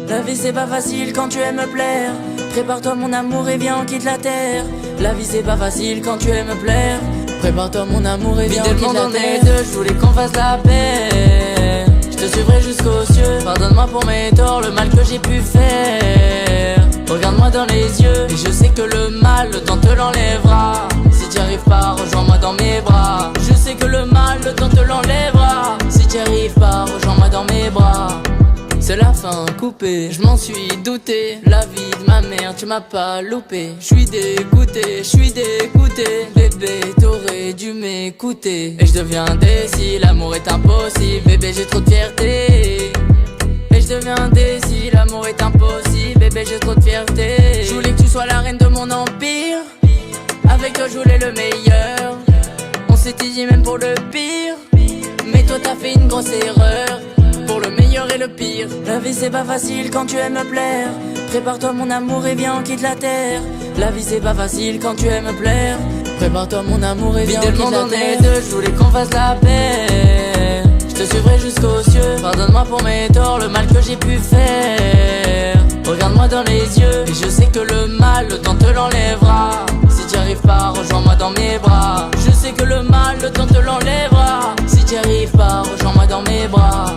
S1: La vie c'est pas facile quand tu aimes me plaire. Prépare-toi mon amour et viens on quitte la terre. La vie c'est pas facile quand tu aimes me plaire. Prépare-toi mon amour et viens on quitte la terre. Deux, je voulais qu'on fasse la paix. Je te suivrai jusqu'aux cieux. Pardonne-moi pour mes torts, le mal que j'ai pu faire. Regarde-moi dans les yeux, et je sais que le mal, le temps te l'enlèvera. Si t'y arrives pas, rejoins-moi dans mes bras. Je sais que le mal, le temps te l'enlèvera. Si t'y arrives pas, rejoins-moi dans mes bras. C'est la fin coupée, je m'en suis douté. La vie de ma mère, tu m'as pas loupé. Je suis dégoûté, bébé, t'aurais dû m'écouter. Et je deviens indécis, l'amour est impossible. Bébé, j'ai trop de fierté. Et je deviens indécis, l'amour est impossible. Bébé, j'ai trop de fierté. Je voulais que tu sois la reine de mon empire. Avec toi, je voulais le meilleur. On s'était dit même pour le pire. Mais toi, t'as fait une grosse erreur. pour le meilleur et le pire. La vie c'est pas facile quand tu aimes me plaire. Prépare-toi mon amour et viens on quitte la terre. La vie c'est pas facile quand tu aimes me plaire. Prépare-toi mon amour et viens on quitte la terre. Dans les deux, je voulais qu'on fasse la paix. Je te suivrai jusqu'aux cieux. Pardonne-moi pour mes torts, le mal que j'ai pu faire. Regarde-moi dans les yeux et je sais que le mal, le temps te l'enlèvera. Si t'y arrives pas, rejoins-moi dans mes bras. Je sais que le mal, le temps te l'enlèvera. Si t'y arrives pas, rejoins-moi dans mes bras.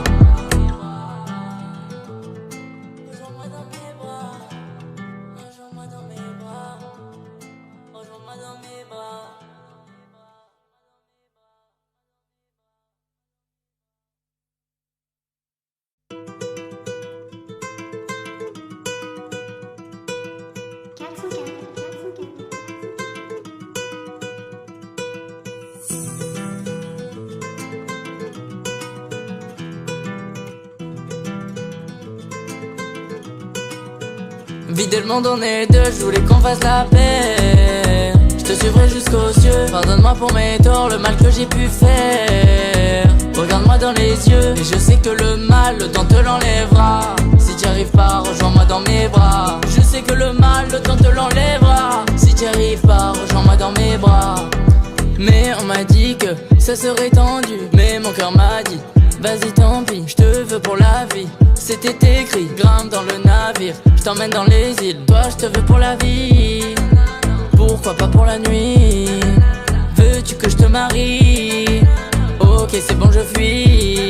S1: Rejoins-moi dans mes bras. Rejoins-moi dans mes bras. Rejoins-moi dans mes bras. Vider le monde on est deux, je voulais qu'on fasse la paix. Je te suivrai jusqu'aux cieux. Pardonne-moi pour mes torts, le mal que j'ai pu faire. Regarde-moi dans les yeux et je sais que le mal, le temps te l'enlèvera. Si t'y arrives pas, rejoins-moi dans mes bras. Je sais que le mal, le temps te l'enlèvera. Si t'y arrives pas, rejoins-moi dans mes bras. Mais on m'a dit que ça serait tendu, mais mon cœur m'a dit vas-y tant pis, je te veux pour la vie. C'était écrit, grimpe dans le navire, je t'emmène dans les îles. Toi je te veux pour la vie, pourquoi pas pour la nuit? Veux-tu que je te marie? Ok c'est bon je fuis.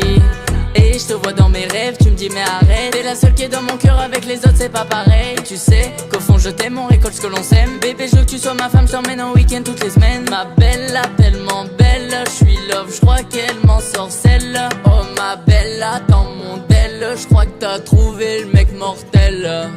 S1: Et je te vois dans mes rêves, tu me dis mais arrête. T'es la seule qui est dans mon cœur, avec les autres c'est pas pareil. Et tu sais qu'au fond je t'aime, on récolte ce que l'on sème. Bébé je veux que tu sois ma femme, je t'emmène en week-end toutes les semaines. Ma belle, tellement belle, je suis love, je crois qu'elle m'en sorcelle. Oh ma belle, attends mon del, je crois que t'as trouvé le mec mortel.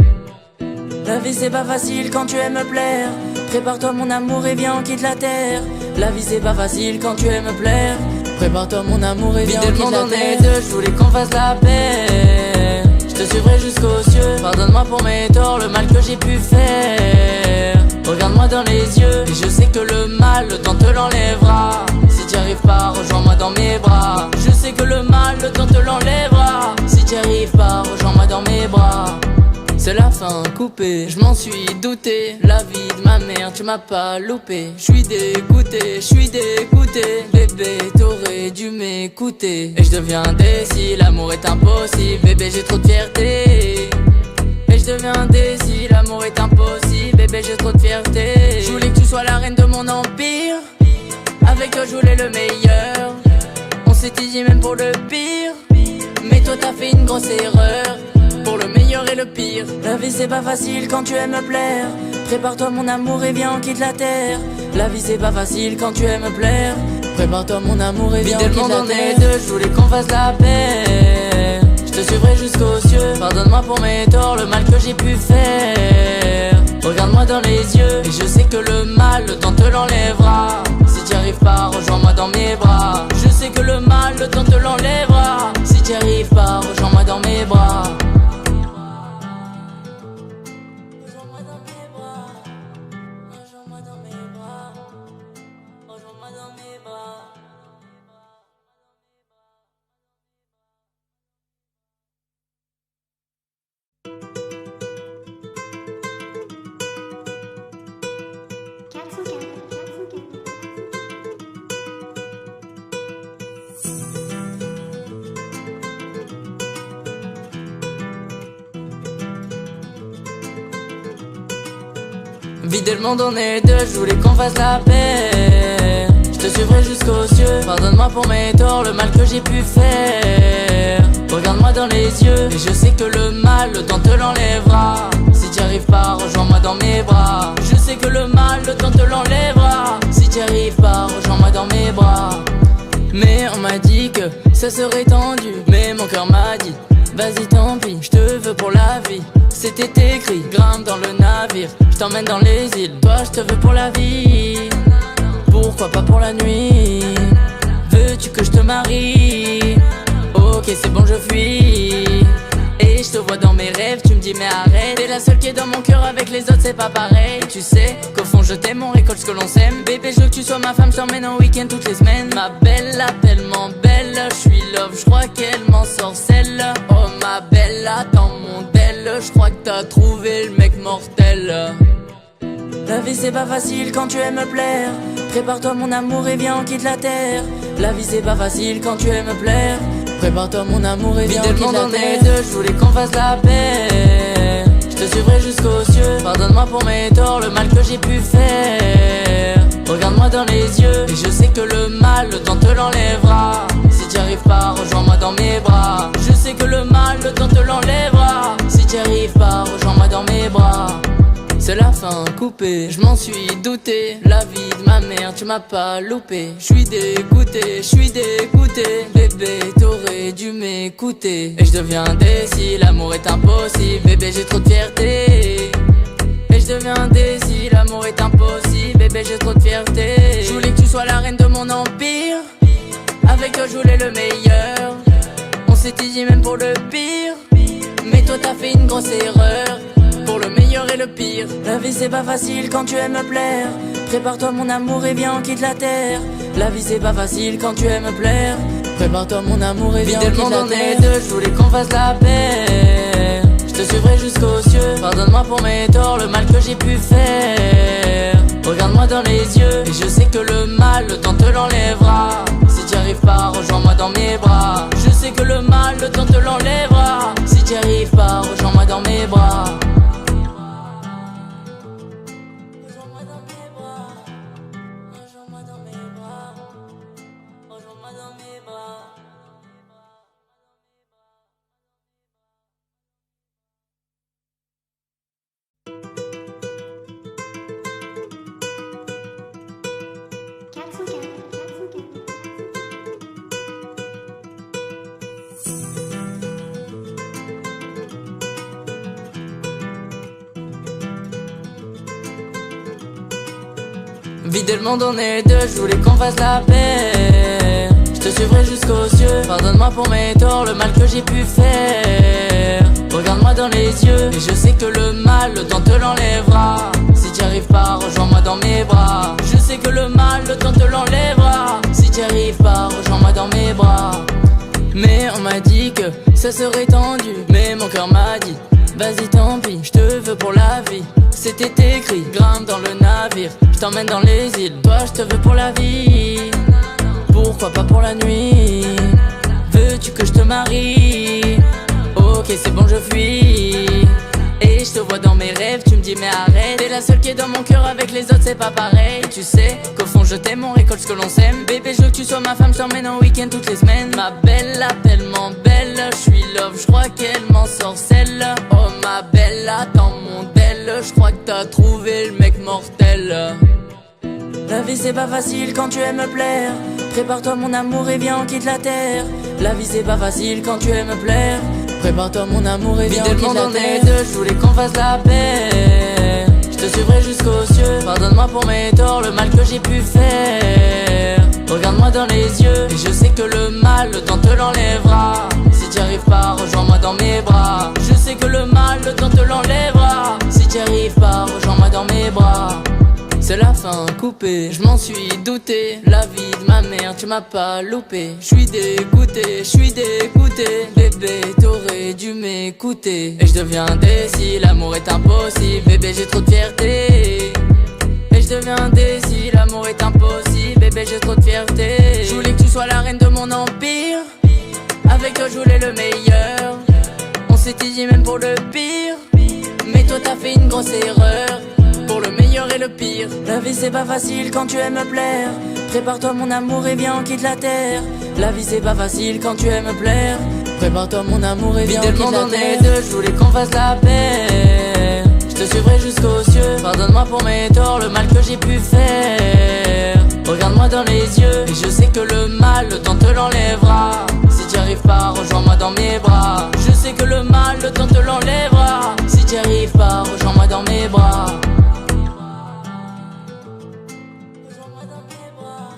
S1: La vie c'est pas facile quand tu aimes me plaire. Prépare-toi mon amour et viens on quitte la terre. La vie c'est pas facile quand tu aimes me plaire. Prépare-toi mon amour et viens on quitte la terre. Deux, je voulais qu'on fasse la paix. Je te suivrai jusqu'aux cieux. Pardonne-moi pour mes torts, le mal que j'ai pu faire. Regarde-moi dans les yeux et je sais que le mal, le temps te l'enlèvera. Si t'y arrives pas, rejoins-moi dans mes bras. Je sais que le mal, le temps te l'enlèvera. Si t'y arrives pas, rejoins-moi dans mes bras. C'est la fin coupée, je m'en suis douté. La vie de ma mère, tu m'as pas loupé. Je suis dégoûté, bébé, t'aurais dû m'écouter. Et je deviens indécis, l'amour est impossible. Bébé, j'ai trop de fierté. Et je deviens indécis, l'amour est impossible. Bébé, j'ai trop de fierté. Je voulais que tu sois la reine de mon empire. Avec toi, je voulais le meilleur. On s'était dit même pour le pire. Mais toi, t'as fait une grosse erreur. Pour le meilleur et le pire. La vie c'est pas facile quand tu aimes me plaire. Prépare-toi mon amour et viens on quitte la terre. La vie c'est pas facile quand tu aimes me plaire. Prépare-toi mon amour et viens on quitte la terre. On est deux, je voulais qu'on fasse la paix. Je te suivrai jusqu'aux cieux. Pardonne-moi pour mes torts, le mal que j'ai pu faire. Regarde-moi dans les yeux et je sais que le mal, le temps te l'enlèvera. Si t'y arrives pas, rejoins-moi dans mes bras. Je sais que le mal, le temps te l'enlèvera. Si t'y arrives pas, rejoins-moi dans mes bras. Vider le monde on est deux, je voulais qu'on fasse la paix. Je te suivrai jusqu'aux cieux. Pardonne-moi pour mes torts, le mal que j'ai pu faire. Regarde-moi dans les yeux et je sais que le mal, le temps te l'enlèvera. Si t'y arrives pas, rejoins-moi dans mes bras. Je sais que le mal, le temps te l'enlèvera. Si t'y arrives pas, rejoins-moi dans mes bras. Mais on m'a dit que ça serait tendu, mais mon cœur m'a dit vas-y tant pis, je te veux pour la vie. C'était écrit, grimpe dans le navire, je t'emmène dans les îles. Toi je te veux pour la vie, pourquoi pas pour la nuit? Veux-tu que je te marie? Ok c'est bon je fuis. Et je te vois dans mes rêves, tu me dis mais arrête. T'es la seule qui est dans mon cœur, avec les autres c'est pas pareil. Et tu sais qu'au fond je t'aime, on récolte ce que l'on sème. Bébé je veux que tu sois ma femme, je t'emmène en week-end toutes les semaines. Ma belle là, tellement belle, je suis love, je crois qu'elle m'en sorcelle. Oh ma belle là, dans mon del, je crois que t'as trouvé le mec mortel. La vie c'est pas facile quand tu aimes me plaire. Prépare-toi mon amour et viens on quitte la terre. La vie c'est pas facile quand tu aimes me plaire. Prépare-toi mon amour et viens on quitte la terre. Vide le monde je voulais qu'on fasse la paix. Je te suivrai jusqu'aux cieux. Pardonne-moi pour mes torts, le mal que j'ai pu faire. Regarde-moi dans les yeux et je sais que le mal, le temps te l'enlèvera. Si t'y arrives pas, rejoins-moi dans mes bras. Je sais que le mal, le temps te l'enlèvera. Si t'y arrives pas, rejoins-moi dans mes bras. C'est la fin coupée, je m'en suis douté. La vie de ma mère, tu m'as pas loupé. J'suis dégoûté, bébé, t'aurais dû m'écouter. Et je deviens indécis, l'amour est impossible. Bébé, j'ai trop de fierté. Et je deviens indécis, l'amour est impossible. Bébé, j'ai trop de fierté. Je voulais que tu sois la reine de mon empire. Avec toi, je voulais le meilleur. On s'était dit même pour le pire. Mais toi, t'as fait une grosse erreur. Pour le meilleur et le pire. La vie c'est pas facile quand tu aimes me plaire. Prépare-toi mon amour et viens on quitte la terre. La vie c'est pas facile quand tu aimes me plaire. Prépare-toi mon amour et viens on quitte la terre. Je voulais qu'on fasse la paix. Je te suivrai jusqu'aux cieux. Pardonne-moi pour mes torts, le mal que j'ai pu faire. Regarde-moi dans les yeux et je sais que le mal, le temps te l'enlèvera. Si t'y arrives pas, rejoins-moi dans mes bras. Je sais que le mal, le temps te l'enlèvera. Si t'y arrives pas, rejoins-moi dans mes bras. Vider le monde, on est deux, je voulais qu'on fasse la paix. Je te suivrai jusqu'aux cieux. Pardonne-moi pour mes torts, le mal que j'ai pu faire. Regarde-moi dans les yeux et je sais que le mal, le temps te l'enlèvera. Si t'y arrives pas, rejoins-moi dans mes bras. Je sais que le mal, le temps te l'enlèvera. Si t'y arrives pas, rejoins-moi dans mes bras. Mais on m'a dit que ça serait tendu. Mais mon cœur m'a dit, vas-y tant pis, je te veux pour la vie. C'était écrit, grimpe dans le navire. Je t'emmène dans les îles, toi je te veux pour la vie. Pourquoi pas pour la nuit? Veux-tu que je te marie? Ok c'est bon je fuis. Et je te vois dans mes rêves, tu me dis mais arrête. T'es la seule qui est dans mon cœur, avec les autres c'est pas pareil. Tu sais qu'au fond je t'aime, on récolte ce que l'on sème. Bébé je veux que tu sois ma femme, je t'emmène en week-end toutes les semaines. Ma belle là, tellement belle, je suis love, je crois qu'elle m'en sorcelle. Oh ma belle là, dans mon del, je crois que t'as trouvé le mec mortel. La vie c'est pas facile quand tu aimes me plaire. Prépare-toi mon amour et viens on quitte la terre. La vie c'est pas facile quand tu aimes me plaire. Prépare-toi mon amour et viens on quitte la terre. Je voulais qu'on fasse la paix. Je te suivrai jusqu'aux cieux. Pardonne-moi pour mes torts, le mal que j'ai pu faire. Regarde-moi dans les yeux et je sais que le mal, le temps te l'enlèvera. Si t'y arrives pas, rejoins-moi dans mes bras. Je sais que le mal, le temps te l'enlèvera. Si t'y arrives pas, rejoins-moi dans mes bras. C'est la fin coupée, je m'en suis douté. La vie de ma mère, tu m'as pas loupé. J'suis dégoûté, bébé, t'aurais dû m'écouter. Et je deviens indécis, l'amour est impossible. Bébé, j'ai trop de fierté. Et je deviens indécis, l'amour est impossible. Bébé, j'ai trop de fierté. Je voulais que tu sois la reine de mon empire. Avec toi, je voulais le meilleur. On s'était dit même pour le pire. Mais toi, t'as fait une grosse erreur. Pour le meilleur et le pire. La vie c'est pas facile quand tu aimes me plaire. Prépare-toi mon amour et viens on quitte la terre. La vie c'est pas facile quand tu aimes me plaire. Prépare-toi mon amour et viens on quitte la terre. Je voulais qu'on fasse la paix. Je te suivrai jusqu'aux cieux. Pardonne-moi pour mes torts, le mal que j'ai pu faire. Regarde-moi dans les yeux et je sais que le mal, le temps te l'enlèvera. Si t'y arrives pas, rejoins-moi dans mes bras. Je sais que le mal, le temps te l'enlèvera. Si t'y arrives pas, rejoins-moi dans mes bras. Rejoins-moi dans mes bras.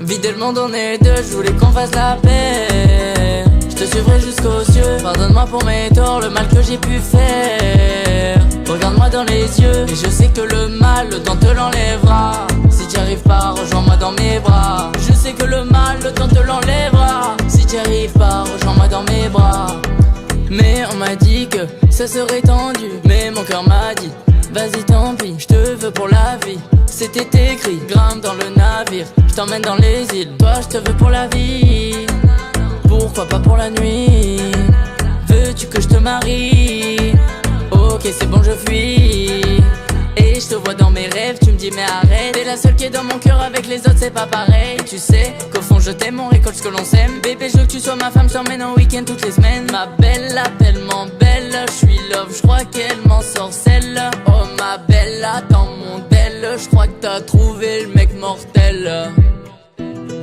S1: Vider le monde, on est deux, je voulais qu'on fasse la paix. Je te suivrai jusqu'aux cieux. Pardonne-moi pour mes torts, le mal que j'ai pu faire. Regarde-moi dans les yeux, et je sais que le mal, le temps te l'enlèvera. Si t'y arrives pas, rejoins-moi dans mes bras. Je sais que le mal, le temps te l'enlèvera. Si t'y arrives pas, rejoins-moi dans mes bras. Mais on m'a dit que ça serait tendu, mais mon cœur m'a dit vas-y tant pis, je te veux pour la vie. C'était écrit, grimpe dans le navire, je t'emmène dans les îles. Toi je te veux pour la vie, pourquoi pas pour la nuit? Veux-tu que je te marie? Ok c'est bon je fuis. Et je te vois dans mes rêves, tu me dis mais arrête. T'es la seule qui est dans mon cœur, avec les autres c'est pas pareil. Tu sais qu'au fond je t'aime, on récolte ce que l'on sème. Bébé je veux que tu sois ma femme, je t'emmène en week-end toutes les semaines. Ma belle, tellement belle, je suis love, je crois qu'elle m'en sorcelle. Oh ma belle, dans mon tel, je crois que t'as trouvé le mec mortel.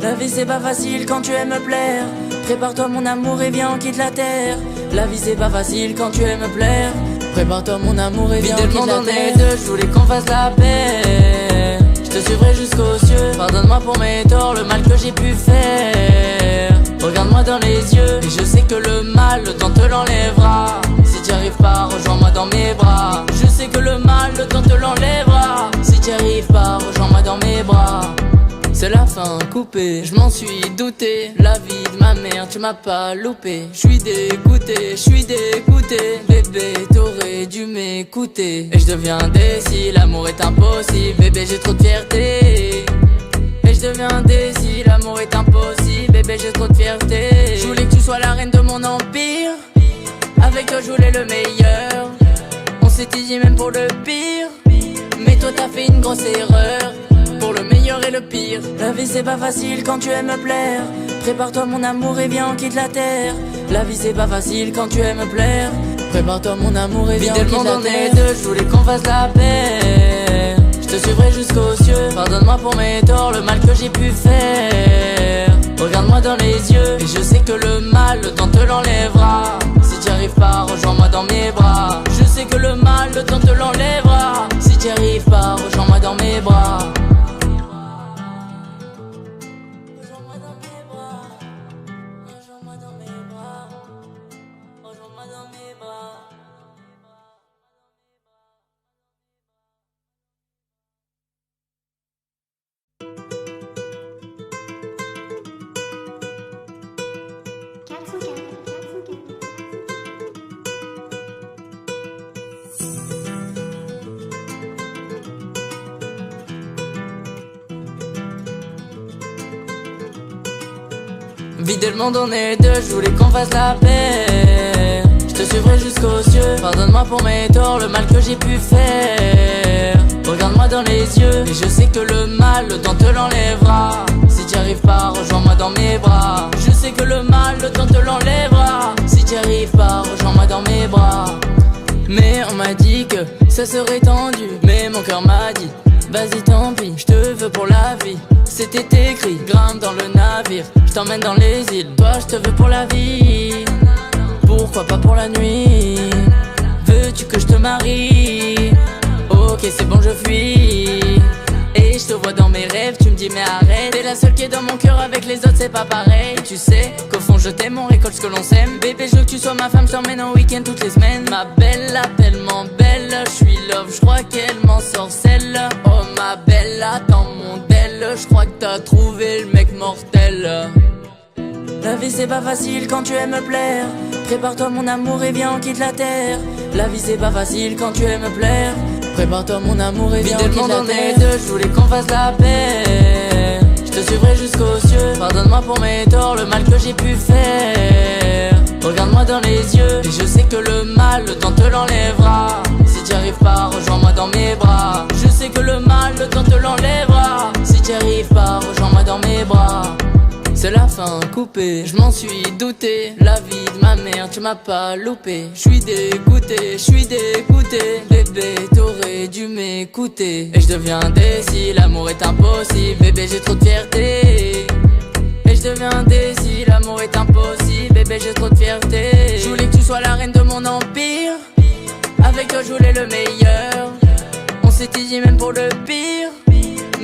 S1: La vie c'est pas facile quand tu aimes me plaire. Prépare-toi mon amour et viens on quitte la terre. La vie c'est pas facile quand tu aimes me plaire. Prépare-toi mon amour et viens on quitte la terre. Deux, je voulais qu'on fasse la paix. Je te suivrai jusqu'aux cieux. Pardonne-moi pour mes torts, le mal que j'ai pu faire. Regarde-moi dans les yeux, et je sais que le mal, le temps te l'enlèvera. Si t'y arrives pas, rejoins-moi dans mes bras. Je sais que le mal, le temps te l'enlèvera. Si t'y arrives pas, rejoins-moi dans mes bras. C'est la fin coupée, je m'en suis douté. La vie de ma mère, tu m'as pas loupé. J'suis dégoûté, bébé, t'aurais dû m'écouter. Et je deviens indécis, l'amour est impossible. Bébé, j'ai trop de fierté. Et je deviens indécis, l'amour est impossible. Bébé, j'ai trop de fierté. Je voulais que tu sois la reine de mon empire. Avec toi, je voulais le meilleur. On s'était dit même pour le pire. Mais toi, t'as fait une grosse erreur. Pour le meilleur et le pire. La vie c'est pas facile quand tu aimes me plaire. Prépare-toi mon amour et viens on quitte la terre. La vie c'est pas facile quand tu aimes me plaire. Prépare-toi mon amour et viens on quitte la terre. On est deux, je voulais qu'on fasse la paix. Je te suivrai jusqu'aux cieux. Pardonne-moi pour mes torts, le mal que j'ai pu faire. Regarde-moi dans les yeux, et je sais que le mal, le temps te l'enlèvera. Si t'y arrives pas, rejoins-moi dans mes bras. Je sais que le mal, le temps te l'enlèvera. Si t'y arrives pas, rejoins-moi dans mes bras. Vider le monde, on est deux, je voulais qu'on fasse la paix. Je te suivrai jusqu'aux cieux. Pardonne-moi pour mes torts, le mal que j'ai pu faire. Regarde-moi dans les yeux, et je sais que le mal, le temps te l'enlèvera. Si t'y arrives pas, rejoins-moi dans mes bras. Je sais que le mal, le temps te l'enlèvera. Si t'y arrives pas, rejoins-moi dans mes bras. Mais on m'a dit que ça serait tendu, mais mon cœur m'a dit vas-y tant pis, je te veux pour la vie. C'était écrit, grimpe dans le navire, je t'emmène dans les îles. Toi je te veux pour la vie, pourquoi pas pour la nuit? Veux-tu que je te marie? Ok c'est bon je fuis. Et je te vois dans mes rêves, tu me dis mais arrête. T'es la seule qui est dans mon cœur, avec les autres c'est pas pareil. Tu sais qu'au fond je t'aime, on récolte ce que l'on sème. Bébé je veux que tu sois ma femme, je t'emmène en week-end toutes les semaines. Ma belle, tellement belle, je suis love, je crois qu'elle m'en sorcelle. Oh ma belle, dans mon tel, je crois que t'as trouvé le mec mortel. La vie c'est pas facile quand tu aimes me plaire. Prépare-toi mon amour et viens on quitte la terre. La vie c'est pas facile quand tu aimes me plaire. Prépare-toi mon amour et viens on quitte la terre. On est deux, je voulais qu'on fasse la paix. Je te suivrai jusqu'aux cieux. Pardonne-moi pour mes torts, le mal que j'ai pu faire. Regarde-moi dans les yeux, et je sais que le mal, le temps te l'enlèvera. Si t'y arrives pas, rejoins-moi dans mes bras. Je sais que le mal, le temps te l'enlèvera. Si t'y arrives pas, rejoins-moi dans mes bras. C'est la fin coupée, je m'en suis douté. La vie de ma mère, tu m'as pas loupé. J'suis dégoûté, bébé, t'aurais dû m'écouter. Et je deviens indécis, l'amour est impossible. Bébé, j'ai trop de fierté. Et je deviens indécis, l'amour est impossible. Bébé, j'ai trop de fierté. Je voulais que tu sois la reine de mon empire. Avec toi, je voulais le meilleur. On s'était dit même pour le pire.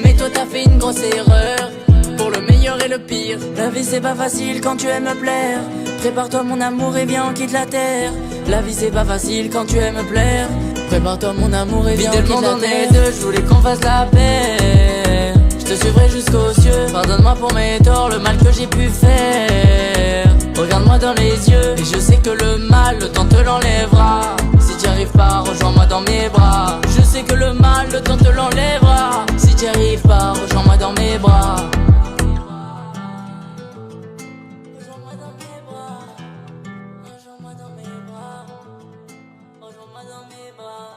S1: Mais toi, t'as fait une grosse erreur. Pour le meilleur et le pire. La vie c'est pas facile quand tu aimes me plaire. Prépare-toi mon amour et viens on quitte la terre. La vie c'est pas facile quand tu aimes me plaire. Prépare-toi mon amour et viens on quitte la terre. Vide le monde en est deux, je voulais qu'on fasse la paix. Je te suivrai jusqu'aux cieux. Pardonne-moi pour mes torts, le mal que j'ai pu faire. Regarde-moi dans les yeux et je sais que le mal, le temps te l'enlèvera. Si t'y arrives pas, rejoins-moi dans mes bras. Je sais que le mal, le temps te l'enlèvera. Si t'y arrives pas, rejoins-moi dans mes bras. Rejoins-moi dans mes bras. Rejoins-moi dans mes bras. Rejoins-moi dans mes bras.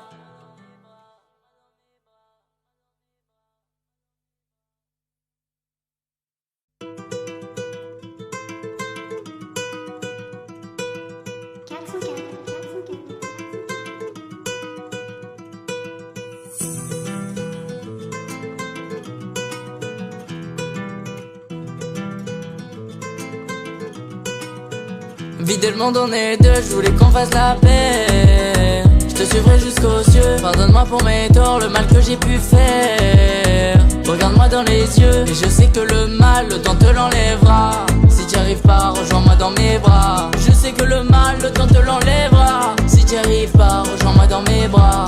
S1: Vider le monde en est deux, je voulais qu'on fasse la paix. Je te suivrai jusqu'aux cieux. Pardonne-moi pour mes torts, le mal que j'ai pu faire. Regarde-moi dans les yeux et je sais que le mal, le temps te l'enlèvera. Si t'y arrives pas, rejoins-moi dans mes bras. Je sais que le mal, le temps te l'enlèvera. Si t'y arrives pas, rejoins-moi dans mes bras.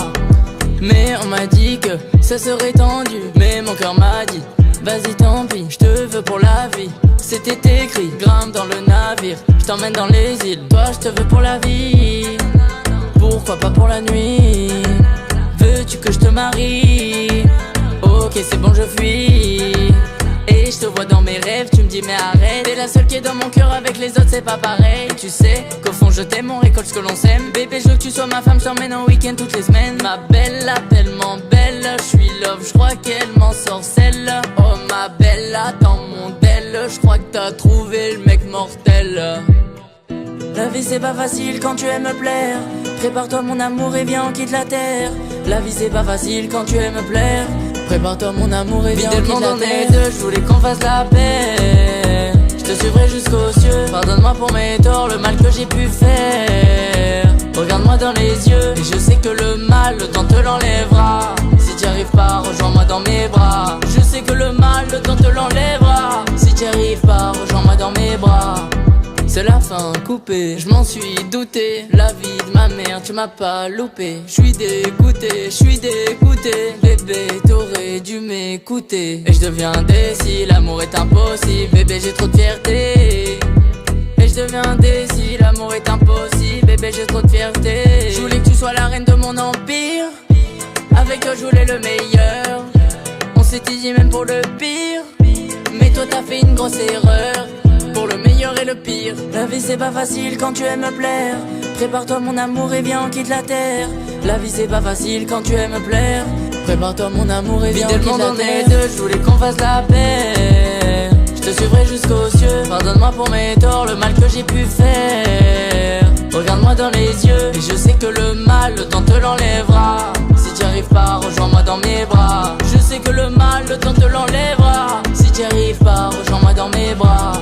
S1: Mais on m'a dit que ça serait tendu, mais mon cœur m'a dit vas-y tant pis, je te veux pour la vie. C'était écrit, grimpe dans le navire, je t'emmène dans les îles. Toi je te veux pour la vie, pourquoi pas pour la nuit. Veux-tu que je te marie? Ok c'est bon je fuis. Et je te vois dans mes rêves, tu me dis mais arrête. T'es la seule qui est dans mon cœur, avec les autres c'est pas pareil. Tu sais qu'au fond je t'aime, on récolte ce que l'on sème. Bébé je veux que tu sois ma femme, je t'emmène en week-end toutes les semaines. Ma belle, tellement belle, je suis love, je crois qu'elle m'en sorcelle. Oh ma belle, dans mon del, je crois que t'as trouvé le mec mortel. La vie c'est pas facile quand tu aimes me plaire. Prépare-toi mon amour et viens on quitte la terre. La vie c'est pas facile quand tu aimes me plaire. Prépare-toi mon amour et viens on quitte la terre. Vide le monde en est deux, je voulais qu'on fasse la paix. Je te suivrai jusqu'aux cieux. Pardonne-moi pour mes torts, le mal que j'ai pu faire. Regarde-moi dans les yeux et je sais que le mal, le temps te l'enlèvera. Si t'y arrives pas, rejoins-moi dans mes bras. Je sais que le mal, le temps te l'enlèvera. Si t'y arrives pas, rejoins-moi dans mes bras. C'est la fin coupée, je m'en suis douté. La vie de ma mère, tu m'as pas loupé. Je suis dégoûté, bébé, t'aurais dû m'écouter. Et je deviens indécis, l'amour est impossible. Bébé, j'ai trop de fierté. Et je deviens indécis, l'amour est impossible. Bébé, j'ai trop de fierté. Je voulais que tu sois la reine de mon empire. Avec toi, je voulais le meilleur. On s'était dit même pour le pire. Mais toi, t'as fait une grosse erreur. Pour le meilleur et le pire. La vie c'est pas facile quand tu aimes me plaire. Prépare-toi mon amour et viens on quitte la terre. La vie c'est pas facile quand tu aimes me plaire. Prépare-toi mon amour et viens on quitte la terre. Vide le monde en est deux, je voulais qu'on fasse la paix. Je te suivrai jusqu'aux cieux. Pardonne-moi pour mes torts, le mal que j'ai pu faire. Regarde-moi dans les yeux et je sais que le mal, le temps te l'enlèvera. Si t'y arrives pas, rejoins-moi dans mes bras. Je sais que le mal, le temps te l'enlèvera. Si t'y arrives pas, rejoins-moi dans mes bras.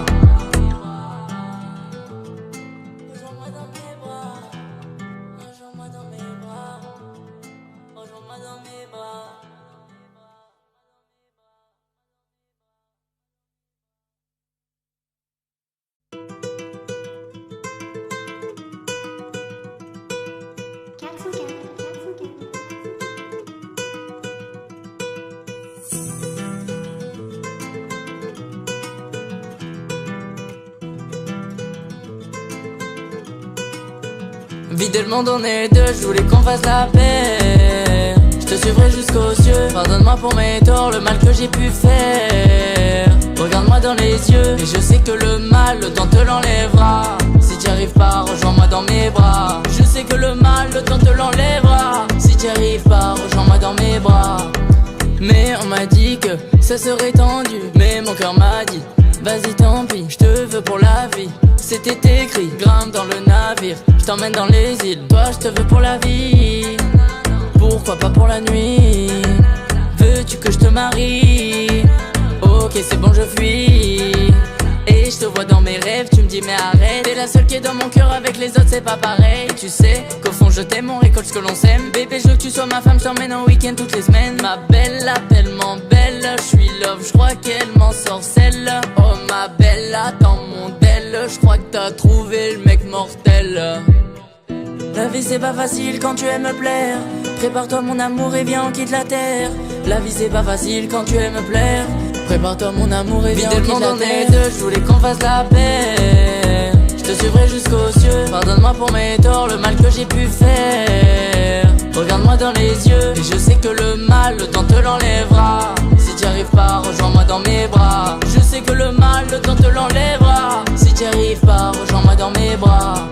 S1: Vider le monde en est deux, je voulais qu'on fasse la paix. Je te suivrai jusqu'aux cieux. Pardonne-moi pour mes torts, le mal que j'ai pu faire. Regarde-moi dans les yeux et je sais que le mal, le temps te l'enlèvera. Si t'y arrives pas, rejoins-moi dans mes bras. Je sais que le mal, le temps te l'enlèvera. Si t'y arrives pas, rejoins-moi dans mes bras. Mais on m'a dit que ça serait tendu, mais mon cœur m'a dit vas-y tant pis, je te veux pour la vie. C'était écrit, grimpe dans le navire, je t'emmène dans les îles. Toi je te veux pour la vie, pourquoi pas pour la nuit. Veux-tu que je te marie? Ok c'est bon je fuis. Et je te vois dans mes rêves, tu me dis mais arrête. T'es la seule qui est dans mon cœur, avec les autres c'est pas pareil. Tu sais qu'au fond je t'aime, on récolte ce que l'on sème. Bébé je veux que tu sois ma femme, je t'emmène en week-end toutes les semaines. Ma belle, tellement belle, je suis love, je crois qu'elle m'en sorcelle. Oh ma mortel. La vie c'est pas facile quand tu aimes me plaire. Prépare-toi mon amour et viens on quitte la terre. La vie c'est pas facile quand tu aimes me plaire. Prépare-toi mon amour et viens on quitte la terre. Je voulais qu'on fasse la paix. Je te suivrai jusqu'aux cieux. Pardonne-moi pour mes torts, le mal que j'ai pu faire. Regarde-moi dans les yeux et je sais que le mal, le temps te l'enlèvera. Si t'y arrives pas, rejoins-moi dans mes bras. Je sais que le mal, le temps te l'enlèvera. Si t'y arrives pas, rejoins-moi dans mes bras.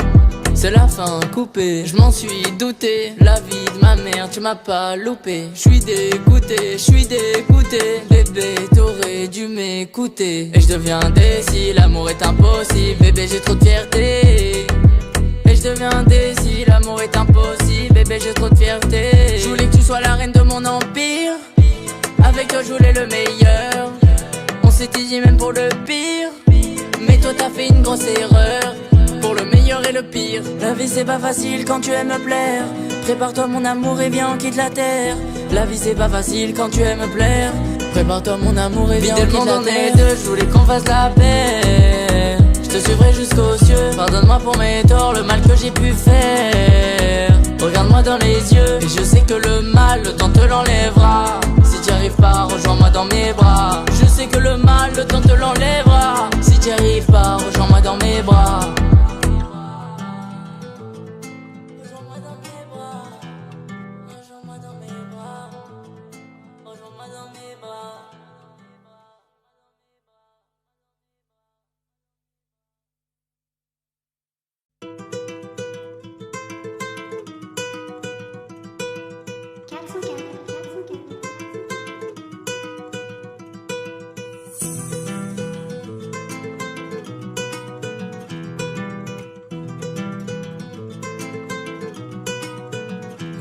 S1: C'est la fin coupée, je m'en suis douté. La vie de ma mère, tu m'as pas loupé. Je suis dégoûté, bébé, t'aurais dû m'écouter. Et je deviendrai si l'amour est impossible. Bébé, j'ai trop de fierté. Et je deviendrai si l'amour est impossible. Bébé, j'ai trop de fierté. Je voulais que tu sois la reine de mon empire. Avec toi, je voulais le meilleur. On s'était dit même pour le pire. Mais toi, t'as fait une grosse erreur. Pour le meilleur et le pire. La vie c'est pas facile quand tu aimes me plaire. Prépare-toi mon amour et viens on quitte la terre. La vie c'est pas facile quand tu aimes me plaire. Prépare-toi mon amour et viens on quitte la terre. Je voulais qu'on fasse la paix. Je te suivrai jusqu'aux cieux. Pardonne-moi pour mes torts, le mal que j'ai pu faire. Regarde-moi dans les yeux et je sais que le mal, le temps te l'enlèvera. Si t'y arrives pas, rejoins-moi dans mes bras. Je sais que le mal, le temps te l'enlèvera. Si t'y arrives pas, rejoins-moi dans mes bras.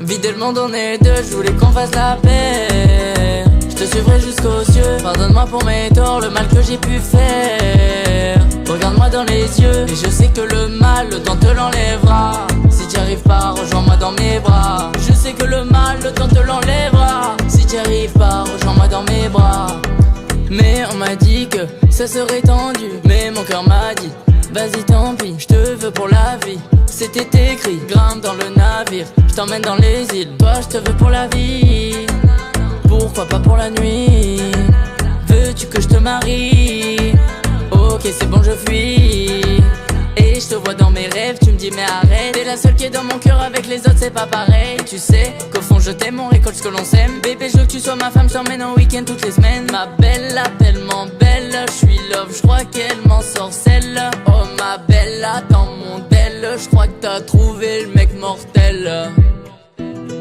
S1: Vider le monde on est deux, je voulais qu'on fasse la paix. Je te suivrai jusqu'aux cieux. Pardonne-moi pour mes torts, le mal que j'ai pu faire. Regarde-moi dans les yeux et je sais que le mal, le temps te l'enlèvera. Si t'y arrives pas, rejoins-moi dans mes bras. Je sais que le mal, le temps te l'enlèvera. Si t'y arrives pas, rejoins-moi dans mes bras. Mais on m'a dit que ça serait tendu. Mais mon cœur m'a dit vas-y tant pis, je te veux pour la vie. C'était écrit, grimpe dans le navire. Je t'emmène dans les îles, toi je te veux pour la vie. Pourquoi pas pour la nuit? Veux-tu que je te marie? Ok c'est bon je fuis. Et je te vois dans mes rêves, tu me dis mais arrête. T'es la seule qui est dans mon cœur, avec les autres c'est pas pareil. Et tu sais qu'au fond je t'aime, on récolte ce que l'on sème. Bébé je veux que tu sois ma femme, je t'emmène en week-end toutes les semaines. Ma belle, là tellement belle, je suis love, je crois qu'elle m'en sorcelle. Oh ma belle, là dans mon del, je crois que t'as trouvé le mec mortel.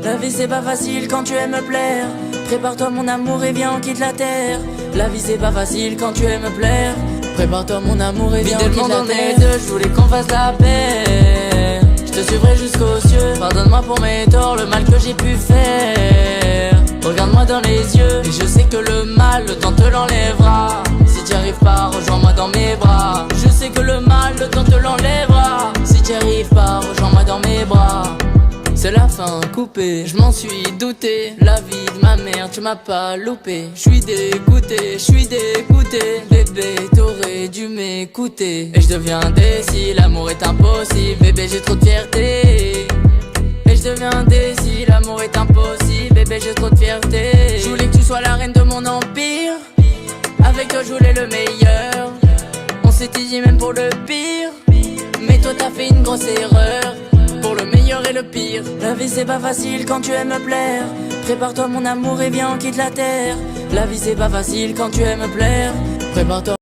S1: La vie c'est pas facile quand tu aimes me plaire. Prépare-toi mon amour et viens on quitte la terre. La vie c'est pas facile quand tu aimes me plaire. Prépare-toi mon amour et viens on quitte la terre. Je voulais qu'on fasse la paix. Je te suivrai jusqu'aux cieux. Pardonne-moi pour mes torts, le mal que j'ai pu faire. Regarde-moi dans les yeux et je sais que le mal, le temps te l'enlèvera. Si t'y arrives pas, rejoins-moi dans mes bras. Je sais que le mal, le temps te l'enlèvera. Si t'y arrives pas, rejoins-moi dans mes bras. C'est la fin coupée, je m'en suis douté. La vie de ma mère, tu m'as pas loupé. Je suis dégoûté, bébé, t'aurais dû m'écouter. Et je deviendrai si l'amour est impossible. Bébé, j'ai trop de fierté. Et je deviendrai si l'amour est impossible. Bébé, j'ai trop de fierté. Je voulais que tu sois la reine de mon empire. Avec toi, je voulais le meilleur. On s'était dit même pour le pire. Mais toi, t'as fait une grosse erreur. Pour le meilleur et le pire. La vie c'est pas facile quand tu aimes me plaire. Prépare-toi mon amour et viens on quitte la terre. La vie c'est pas facile quand tu aimes me plaire. Prépare-toi